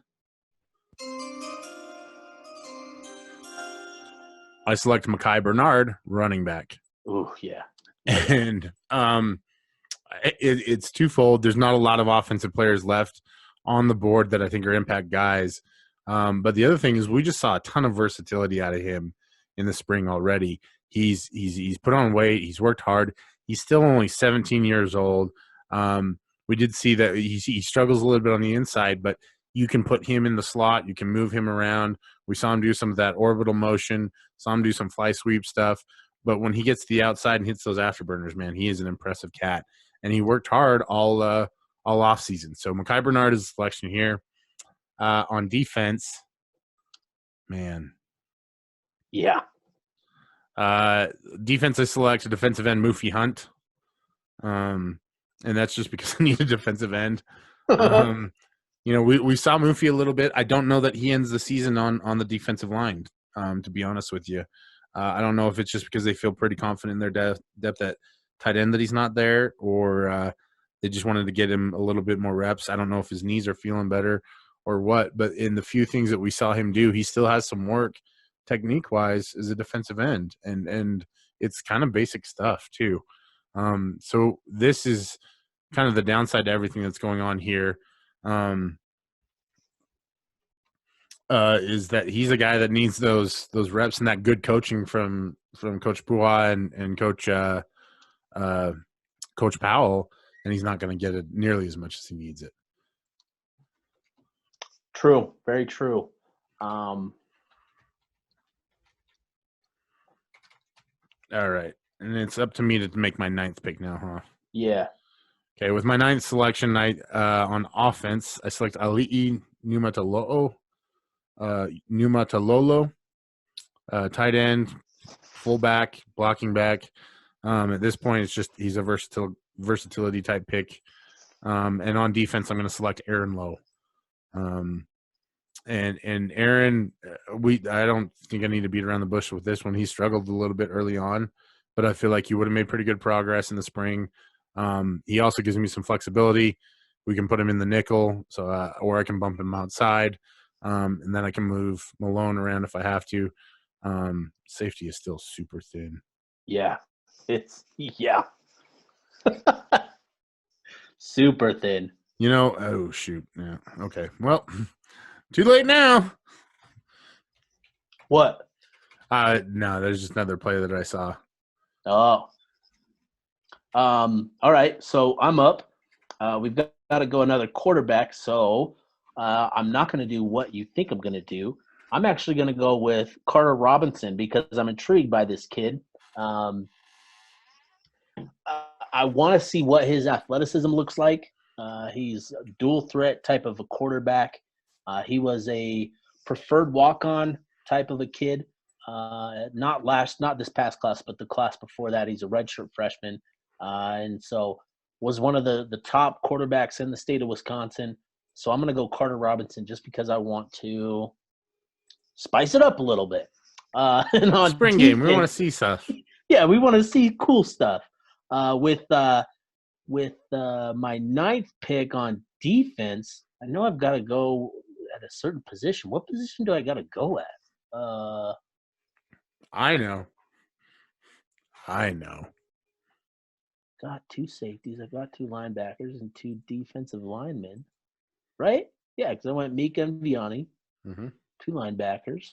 I select Mekhi Bernard, running back. Ooh, yeah. And it's twofold. There's not a lot of offensive players left on the board that I think are impact guys. But the other thing is we just saw a ton of versatility out of him in the spring already. He's put on weight. He's worked hard. He's still only 17 years old. We did see that he struggles a little bit on the inside, but you can put him in the slot. You can move him around. We saw him do some of that orbital motion, saw him do some fly sweep stuff. But when he gets to the outside and hits those afterburners, man, he is an impressive cat. And he worked hard all off season. So Mekhi Bernard is a selection here. On defense, man. Yeah. Defense, I select a defensive end, Moofy Hunt. And that's just because I need a defensive end. We saw Moofy a little bit. I don't know that he ends the season on the defensive line, to be honest with you. I don't know if it's just because they feel pretty confident in their depth at tight end that he's not there, or they just wanted to get him a little bit more reps. I don't know if his knees are feeling better or what, but in the few things that we saw him do, he still has some work technique-wise as a defensive end, and it's kind of basic stuff too. So this is kind of the downside to everything that's going on here. Is that he's a guy that needs those reps and that good coaching from Coach Pua and Coach Powell, and he's not going to get it nearly as much as he needs it. True, very true. All right, and it's up to me to make my 9th pick now, huh? Yeah. Okay, with my 9th selection, on offense, I select Ali'i Numatalolo, tight end, fullback, blocking back. At this point, it's just he's a versatility type pick. And on defense, I'm going to select Aaron Lowe. And Aaron, I don't think I need to beat around the bush with this one. He struggled a little bit early on, but I feel like he would have made pretty good progress in the spring. He also gives me some flexibility. We can put him in the nickel, or I can bump him outside, and then I can move Malone around if I have to. Safety is still super thin. Yeah, super thin. Oh shoot, yeah, okay. Well, too late now. What? No, there's just another play that I saw. Oh. All right, so I'm up. We've got to go another quarterback, so I'm not going to do what you think I'm going to do. I'm actually going to go with Carter Robinson because I'm intrigued by this kid. I want to see what his athleticism looks like. He's a dual threat type of a quarterback. He was a preferred walk-on type of a kid. Not this past class, but the class before that. He's a redshirt freshman, and so was one of the top quarterbacks in the state of Wisconsin. So I'm going to go Carter Robinson just because I want to spice it up a little bit. And on Spring defense, game, we want to see stuff. yeah, we want to see cool stuff. With my ninth pick on defense, I know I've got to go at a certain position. What position do I got to go at? I know. Got two safeties. I got two linebackers and two defensive linemen. Right? Yeah, because I went Mika and Vianney. Mm-hmm. Two linebackers.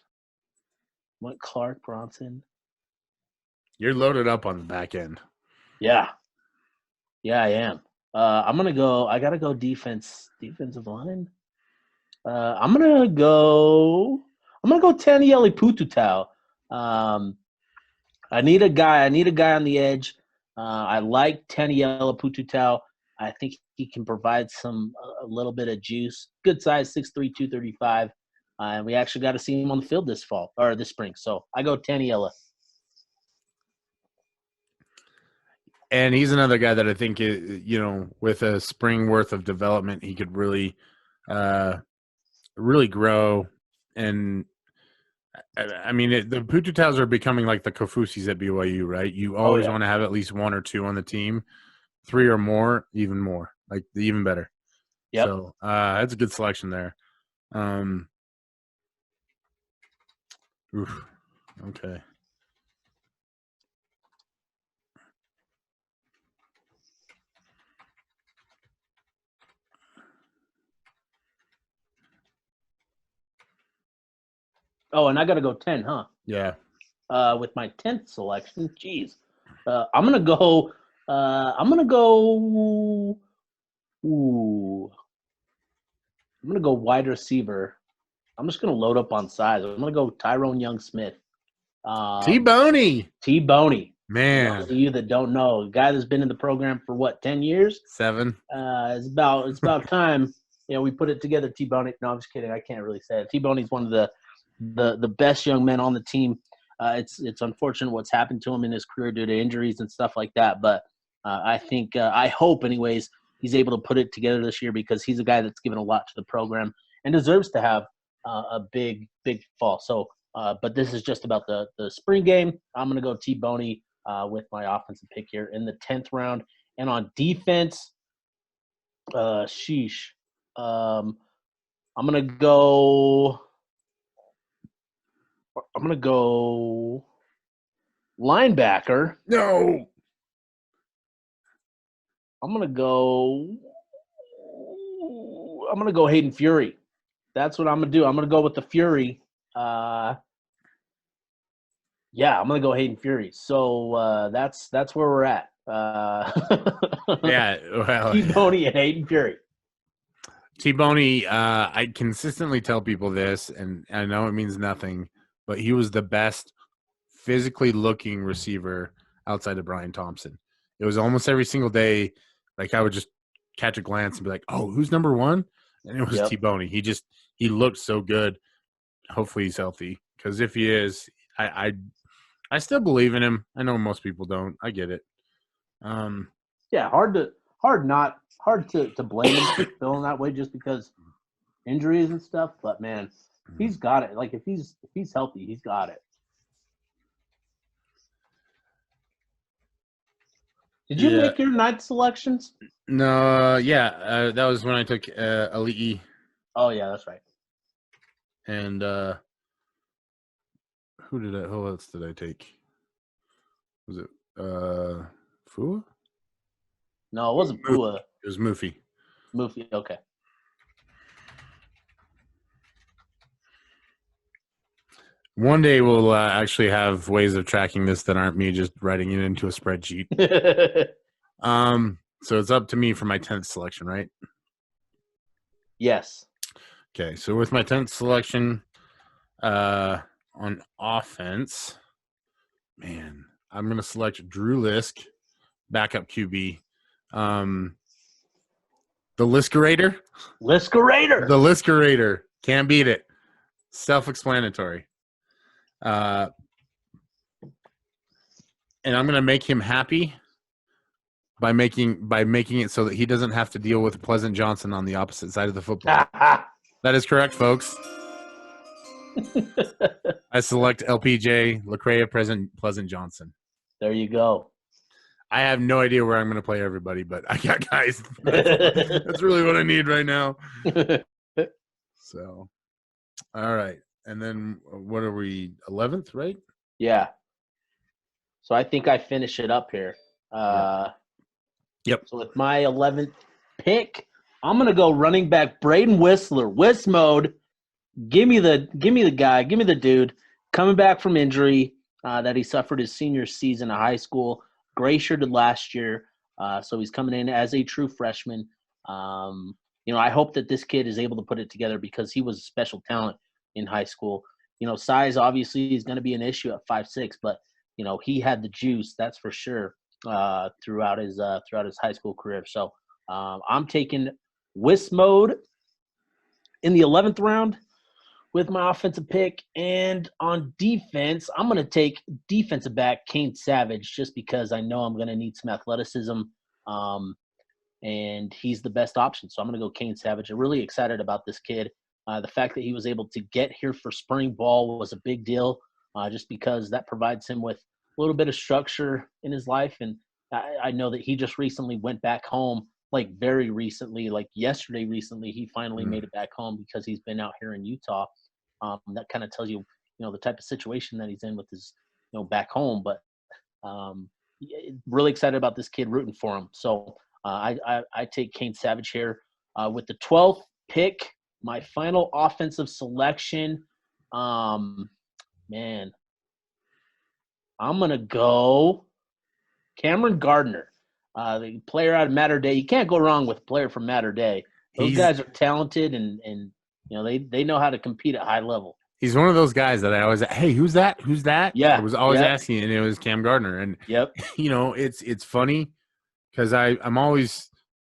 Went Clark, Bronson. You're loaded up on the back end. Yeah. Yeah, I am. I'm gonna go. I gotta go defensive line. I'm gonna go Taniele Pututau. I need a guy on the edge. I like Taniele Pututau. I think he can provide a little bit of juice. Good size, 6'3", 235. And we actually got to see him on the field this spring. So I go Taniele. And he's another guy that I think, with a spring worth of development, he could really grow. And, I mean, the Pututaus are becoming like the Kofusis at BYU, right? You always want to have at least one or two on the team. 3 or more, even more. Like, even better. Yep. So, that's a good selection there. Okay. Oh, and I got to go 10, huh? Yeah. With my 10th selection, geez. I'm gonna go. Ooh. I'm gonna go wide receiver. I'm just gonna load up on size. I'm gonna go Tyrone Young-Smith. T-Boney. T-Boney. Man. For those of you that don't know, a guy that's been in the program for what, 10 years? 7. It's about time. We put it together. T-Boney. No, I'm just kidding. I can't really say it. T-Boney's one of the best young men on the team. It's unfortunate what's happened to him in his career due to injuries and stuff like that. But I think I hope, anyways, he's able to put it together this year because he's a guy that's given a lot to the program and deserves to have a big fall. So, but this is just about the spring game. I'm going to go T-Boney with my offensive pick here in the 10th round. And on defense, sheesh. I'm going to go linebacker. No. I'm gonna go Hayden Fury. That's what I'm gonna do. I'm gonna go with the Fury. I'm gonna go Hayden Fury. So that's where we're at. Yeah, well, T-Boney and Hayden Fury. T-Boney, I consistently tell people this, and I know it means nothing, but he was the best physically looking receiver outside of Bryan Thompson. It was almost every single day. Like, I would just catch a glance and be like, oh, who's number one? And it was T-Boney. He looked so good. Hopefully he's healthy, because if he is, I still believe in him. I know most people don't. I get it. Hard to blame him for feeling that way just because injuries and stuff. But man, he's got it. Like, if he's healthy, he's got it. Did you make your 9th selections? No, that was when I took Ali'i. Oh yeah, that's right. And who else did I take? Was it Fua? No, it wasn't Fua. It was Mufi. Mufi, okay. One day we'll actually have ways of tracking this that aren't me just writing it into a spreadsheet. So it's up to me for my 10th selection, right? Yes. Okay, so with my 10th selection on offense, man, I'm going to select Drew Lisk, backup QB. The Liskerator? Liskerator. The Liskerator. Can't beat it. Self-explanatory. And I'm going to make him happy by making it so that he doesn't have to deal with Pleasant Johnson on the opposite side of the football. That is correct, folks. I select LPJ, Lecrae Pleasant Johnson. There you go. I have no idea where I'm going to play everybody, but I got guys. That's really what I need right now. So, all right. And then what are we, 11th, right? Yeah. So I think I finish it up here. Yep. So with my 11th pick, I'm going to go running back Braden Whistler. Whist mode. Give me the guy. Give me the dude coming back from injury that he suffered his senior season of high school. Gray shirted last year, so he's coming in as a true freshman. I hope that this kid is able to put it together because he was a special talent in high school. Size obviously is going to be an issue at 5'6", but he had the juice, that's for sure, throughout his high school career. So I'm taking Whist mode in the 11th round with my offensive pick. And on defense, I'm going to take defensive back Kane Savage just because I know I'm going to need some athleticism, and he's the best option. So I'm going to go Kane Savage. I'm really excited about this kid. The fact that he was able to get here for spring ball was a big deal, just because that provides him with a little bit of structure in his life. And I know that he just recently went back home, like very recently, like yesterday recently, he finally made it back home because he's been out here in Utah. That kind of tells you, the type of situation that he's in with his, back home. But really excited about this kid, rooting for him. So I take Kane Savage here. With the 12th pick, my final offensive selection, man, I'm going to go Cameron Gardner, the player out of Mater Dei. You can't go wrong with a player from Mater Dei. Those guys are talented and they know how to compete at high level. He's one of those guys that I always, hey, who's that? Who's that? Yeah. I was always asking, and it was Cam Gardner. And, it's funny because I'm always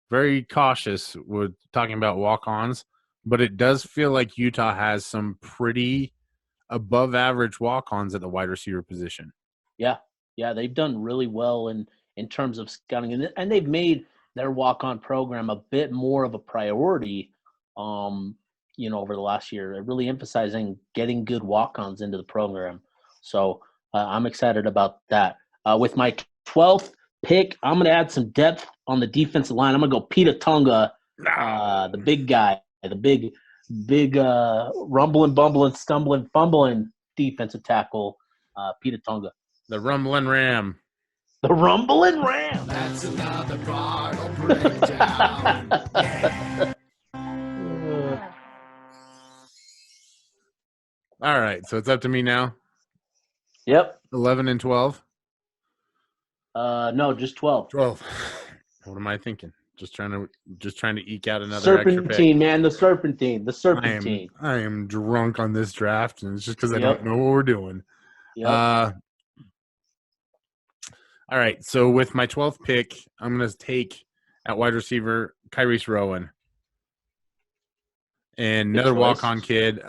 very cautious with talking about walk-ons, but it does feel like Utah has some pretty above-average walk-ons at the wide receiver position. Yeah, they've done really well in terms of scouting, and they've made their walk-on program a bit more of a priority, over the last year, really emphasizing getting good walk-ons into the program. So I'm excited about that. With my 12th pick, I'm going to add some depth on the defensive line. I'm going to go Peter Tonga, the big guy, the big rumbling, bumbling, stumbling, fumbling defensive tackle, Peter Tonga. The Rumbling Ram. The Rumbling Ram. That's another bottle breakdown. Yeah. All right, so it's up to me now. Yep. 11 and 12. No, just 12. 12. What am I thinking? Just trying to eke out another extra pick. Serpentine, man, the Serpentine. I am drunk on this draft, and it's just because I don't know what we're doing. Yep. All right, so with my 12th pick, I'm going to take at wide receiver Kyrese Rowan. And another walk-on kid.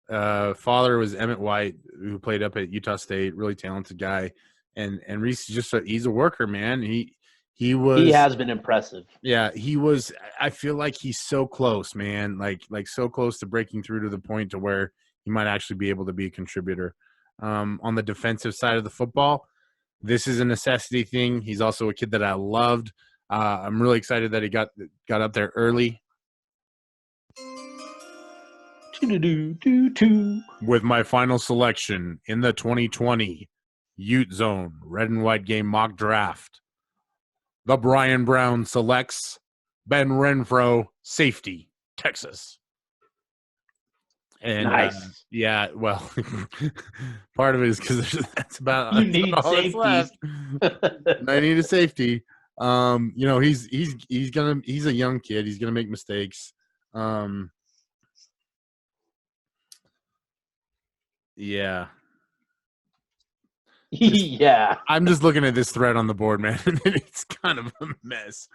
Father was Emmett White, who played up at Utah State, really talented guy. And Reese is he's a worker, man. He has been impressive. Yeah, he was. I feel like he's so close, man. Like so close to breaking through to the point to where he might actually be able to be a contributor. On the defensive side of the football, this is a necessity thing. He's also a kid that I loved. I'm really excited that he got up there early. With my final selection in the 2020 Ute Zone Red and White Game mock draft, the Bryan Brown selects Ben Renfro, safety, Texas. And nice. Well, part of it is because that's about you need all safety. That's left. I need a safety. He's a young kid. He's gonna make mistakes. Yeah. Yeah. I'm just looking at this thread on the board, man, and it's kind of a mess.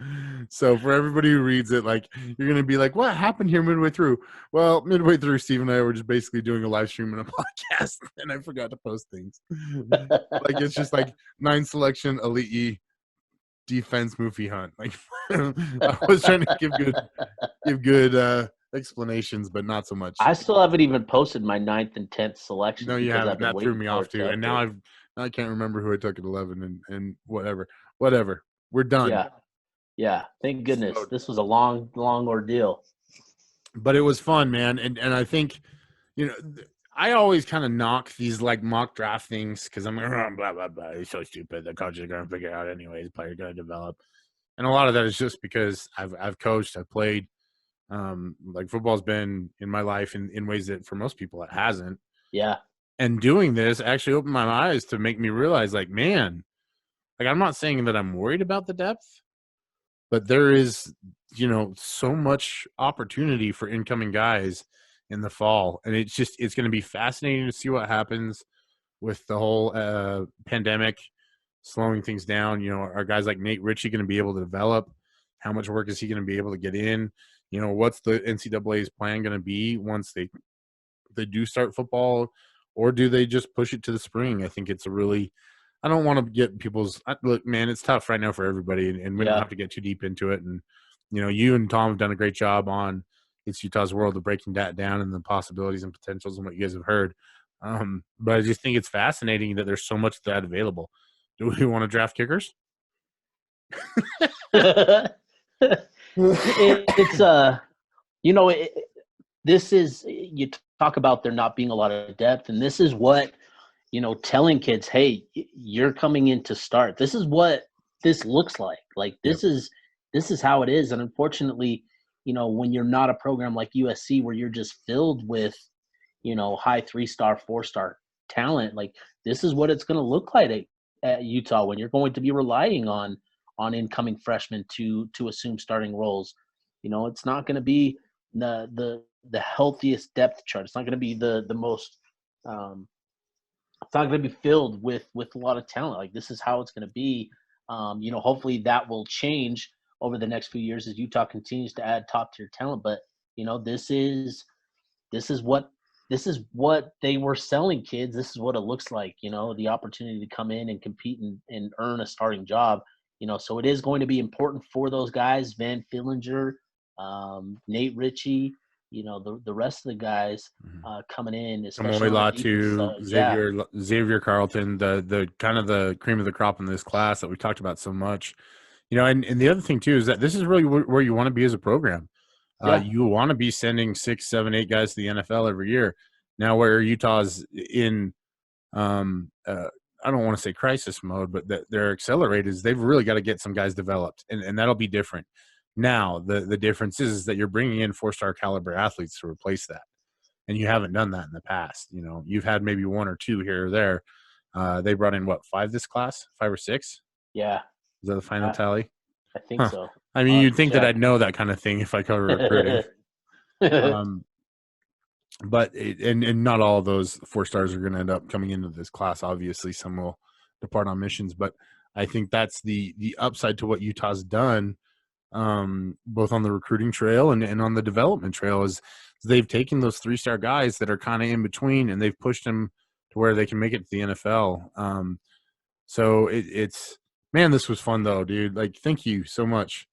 So for everybody who reads it, like, you're gonna be like, "What happened here midway through?" Well, midway through, Steve and I were just basically doing a live stream and a podcast, and I forgot to post things. Like, it's just like 9 selection, Elite E, defense, Moofy Hunt. Like, I was trying to give good explanations, but not so much. I still haven't even posted my 9th and 10th selections No, you because I've haven't. been That threw waiting me for off it to too. And update. now I can't remember who I took at 11 and whatever. Whatever. We're done. Yeah. Yeah. Thank goodness. So, This was a long ordeal. but it was fun, man. And I think, you know, I always kind of knock these like mock draft things because I'm like, oh, blah, blah, blah. It's so stupid. The coaches are going to figure it out anyways. Players going to develop. And a lot of that is just because I've coached, I've played. Like, football's been in my life in ways that for most people it hasn't. Yeah. And doing this actually opened my eyes to make me realize, like, man, like, I'm not saying that I'm worried about the depth, but there is, you know, so much opportunity for incoming guys in the fall. And it's going to be fascinating to see what happens with the whole pandemic slowing things down. You know, are guys like Nate Ritchie going to be able to develop? How much work is he going to be able to get in? You know, what's the NCAA's plan going to be once they do start football, or do they just push it to the spring? I think it's a really – I don't want to get people's – look, man, it's tough right now for everybody, and we don't have to get too deep into it. And, you know, you and Tom have done a great job on It's Utah's World of breaking that down and the possibilities and potentials and what you guys have heard. But I just think it's fascinating that there's so much of that available. Do we want to draft kickers? It's you know, this is, you talk about there not being a lot of depth, and this is what, you know, telling kids, hey, you're coming in to start. This is what this looks like. Like, this is how it is. And unfortunately, you know, when you're not a program like USC where you're just filled with, you know, high 3-star, 4-star talent, like, this is what it's going to look like at Utah when you're going to be relying on incoming freshmen to assume starting roles. You know, it's not going to be the healthiest depth chart. It's not going to be the most it's not going to be filled with a lot of talent. Like, this is how it's going to be. You know, hopefully that will change over the next few years as Utah continues to add top tier talent. But, you know, this is what they were selling kids. This is what it looks like, you know, the opportunity to come in and compete and earn a starting job. You know, so it is going to be important for those guys, Van Fillinger, Nate Ritchie, you know, the rest of the guys coming in, especially Amoy on the defense Latu, Xavier Carlton, the kind of the cream of the crop in this class that we talked about so much. You know, and the other thing too is that this is really where you want to be as a program. You want to be sending 6, 7, 8 guys to the NFL every year. Now, where Utah's in, I don't want to say crisis mode, but they're accelerated, is they've really got to get some guys developed, and that'll be different. Now, the difference is that you're bringing in 4-star caliber athletes to replace that, and you haven't done that in the past. You know, you've had maybe 1 or 2 here or there. They brought in, what, 5 this class? 5 or 6? Yeah. Is that the final tally? I think so. I mean, you'd think that I'd know that kind of thing if I cover recruiting. But not all of those 4 stars are going to end up coming into this class. Obviously, some will depart on missions, but I think that's the upside to what Utah's done, both on the recruiting trail and on the development trail, is they've taken those 3-star guys that are kind of in between, and they've pushed them to where they can make it to the NFL. So it's, man, this was fun though, dude. Like, thank you so much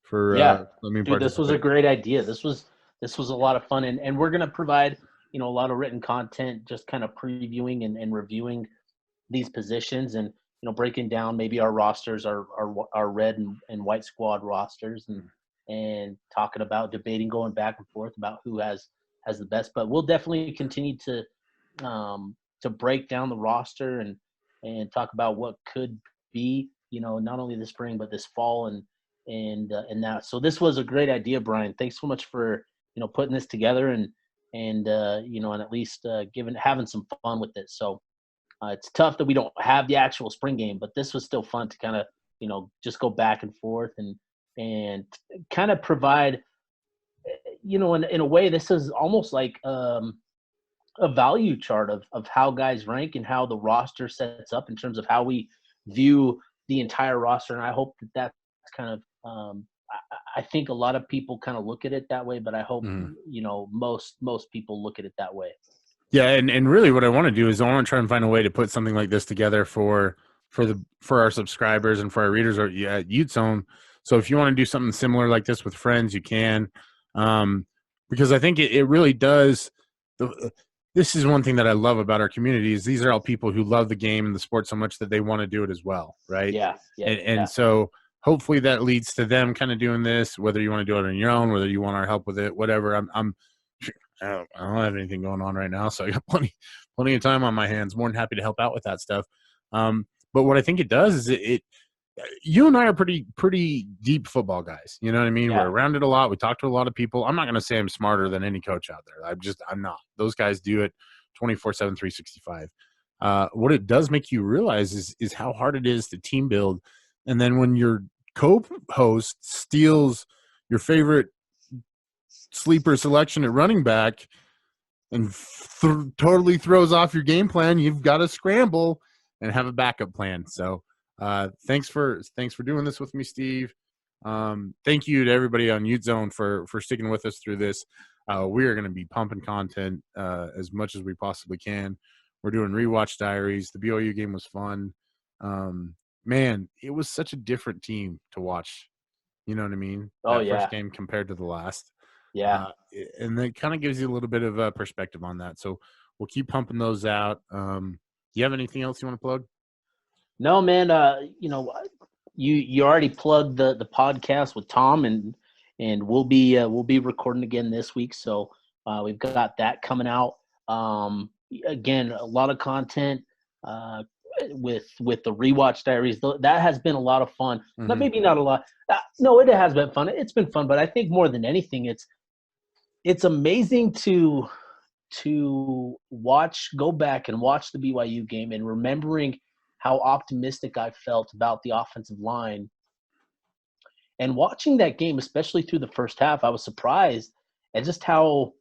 for letting me dude, this was a great idea. This was a lot of fun, and we're gonna provide, you know, a lot of written content, just kind of previewing and reviewing these positions, and, you know, breaking down maybe our rosters, our red and white squad rosters, and talking about, debating, going back and forth about who has the best. But we'll definitely continue to break down the roster and talk about what could be, you know, not only this spring but this fall and that. So this was a great idea, Bryan. Thanks so much for, you know, putting this together and you know, and at least having some fun with it. So it's tough that we don't have the actual spring game, but this was still fun to kind of, you know, just go back and forth and kind of provide, you know, in a way, this is almost like a value chart of how guys rank and how the roster sets up in terms of how we view the entire roster. And I hope that that's kind of I think a lot of people kind of look at it that way, but I hope Mhm. most people look at it that way. Yeah, and really what I want to do is I want to try and find a way to put something like this together for our subscribers and for our readers at Youth Zone. So if you want to do something similar like this with friends, you can. Because I think it really does. This is one thing that I love about our community is these are all people who love the game and the sport so much that they want to do it as well, right? Yeah, And so hopefully that leads to them kind of doing this, whether you want to do it on your own, whether you want our help with it, whatever. I don't have anything going on right now, so I got plenty of time on my hands. More than happy to help out with that stuff. But what I think it does is it you and I are pretty deep football guys. You know what I mean? Yeah. We're around it a lot. We talk to a lot of people. I'm not going to say I'm smarter than any coach out there. I'm not. Those guys do it 24/7, 365. What it does make you realize is how hard it is to team build. And then when your co-host steals your favorite sleeper selection at running back and totally throws off your game plan, you've got to scramble and have a backup plan. So thanks for doing this with me, Steve. Thank you to everybody on Youth Zone for sticking with us through this. We are going to be pumping content as much as we possibly can. We're doing rewatch diaries. The BYU game was fun. Man, it was such a different team to watch. You know what I mean? Oh, That yeah. first game compared to the last. Yeah. And it kind of gives you a little bit of perspective on that. So we'll keep pumping those out. You have anything else you want to plug? No, man. You already plugged the podcast with Tom, and we'll be recording again this week. So we've got that coming out. Again, a lot of content with the rewatch diaries. That has been a lot of fun. Mhm. Maybe not a lot. No, it has been fun. It's been fun, but I think more than anything, it's amazing to go back and watch the BYU game and remembering how optimistic I felt about the offensive line. And watching that game, especially through the first half, I was surprised at just how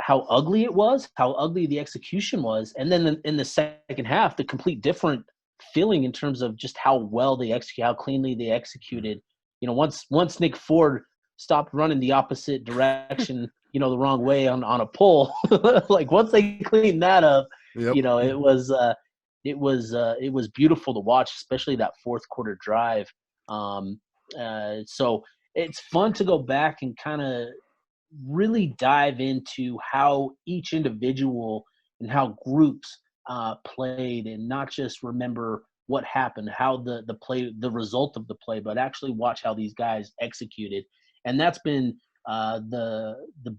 ugly it was, how ugly the execution was. And then in the second half, the complete different feeling in terms of just how well they execute, how cleanly they executed. Once Nick Ford stopped running the opposite direction, the wrong way on a pull, like once they cleaned that up, Yep. it was beautiful to watch, especially that fourth quarter drive. So it's fun to go back and kind of really dive into how each individual and how groups played, and not just remember what happened, how the result of the play, but actually watch how these guys executed. And that's been the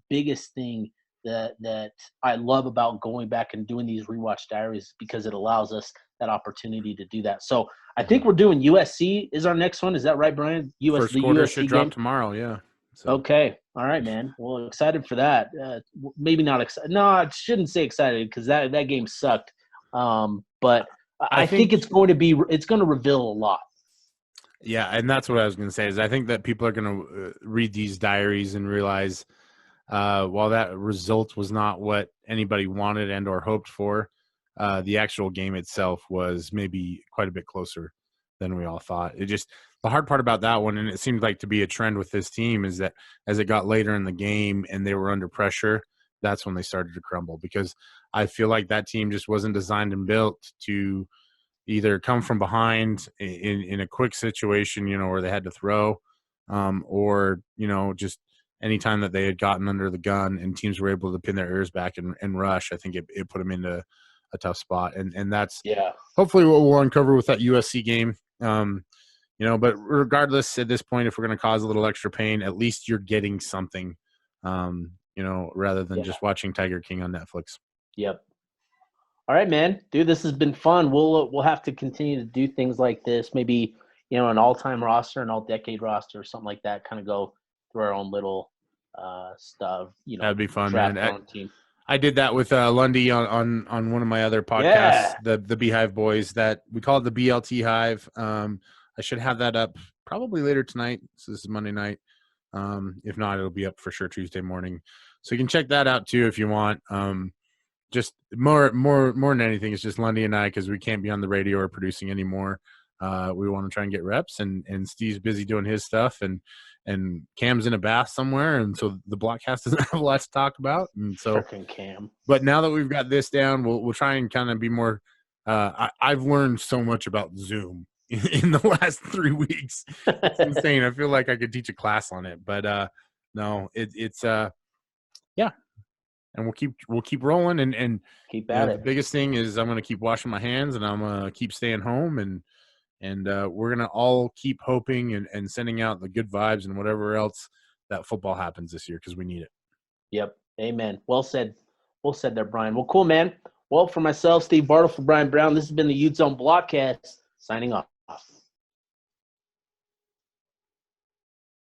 biggest thing that I love about going back and doing these rewatch diaries, because it allows us that opportunity to do that. So I think we're doing USC is our next one. Is that right, Brian? First The quarter USC should game drop tomorrow. Yeah. So. Okay. All right, man. Well, excited for that. Maybe not excited. No, I shouldn't say excited, because that game sucked. But I think it's going to reveal a lot. Yeah, and that's what I was going to say is I think that people are going to read these diaries and realize while that result was not what anybody wanted and or hoped for, the actual game itself was maybe quite a bit closer than we all thought. The hard part about that one, and it seemed like to be a trend with this team, is that as it got later in the game and they were under pressure, that's when they started to crumble, because I feel like that team just wasn't designed and built to either come from behind in a quick situation, where they had to throw, or, just anytime that they had gotten under the gun and teams were able to pin their ears back and rush, I think it put them into a tough spot. And that's hopefully what we'll uncover with that USC game. But regardless, at this point, if we're going to cause a little extra pain, at least you're getting something, rather than just watching Tiger King on Netflix. Yep. All right, man. Dude, this has been fun. We'll have to continue to do things like this. Maybe, an all-time roster, an all-decade roster, or something like that. Kind of go through our own little stuff. That'd be fun, draft man. our own team. I did that with Lundy on one of my other podcasts, the Beehive Boys, that we call it the BLT Hive. I should have that up probably later tonight. So this is Monday night. If not, it'll be up for sure Tuesday morning. So you can check that out too if you want. just more than anything, it's just Lundy and I, because we can't be on the radio or producing anymore. We want to try and get reps, and Steve's busy doing his stuff, and Cam's in a bath somewhere, and so the Blockcast doesn't have a lot to talk about. And so, Frickin' Cam. but now that we've got this down, we'll try and kind of be more. I've learned so much about Zoom in the last 3 weeks. It's insane. I feel like I could teach a class on it, but no, it's yeah. And we'll keep rolling, and Keep you know, at the it. biggest thing is I'm gonna keep washing my hands, and I'm gonna keep staying home, and we're gonna all keep hoping and sending out the good vibes and whatever else that football happens this year, because we need it. Yep. Amen. Well said. Well said there, Brian. Well, cool, man. Well, for myself, Steve Bartle, for Brian Brown, this has been the Utes on Blockcast, signing off.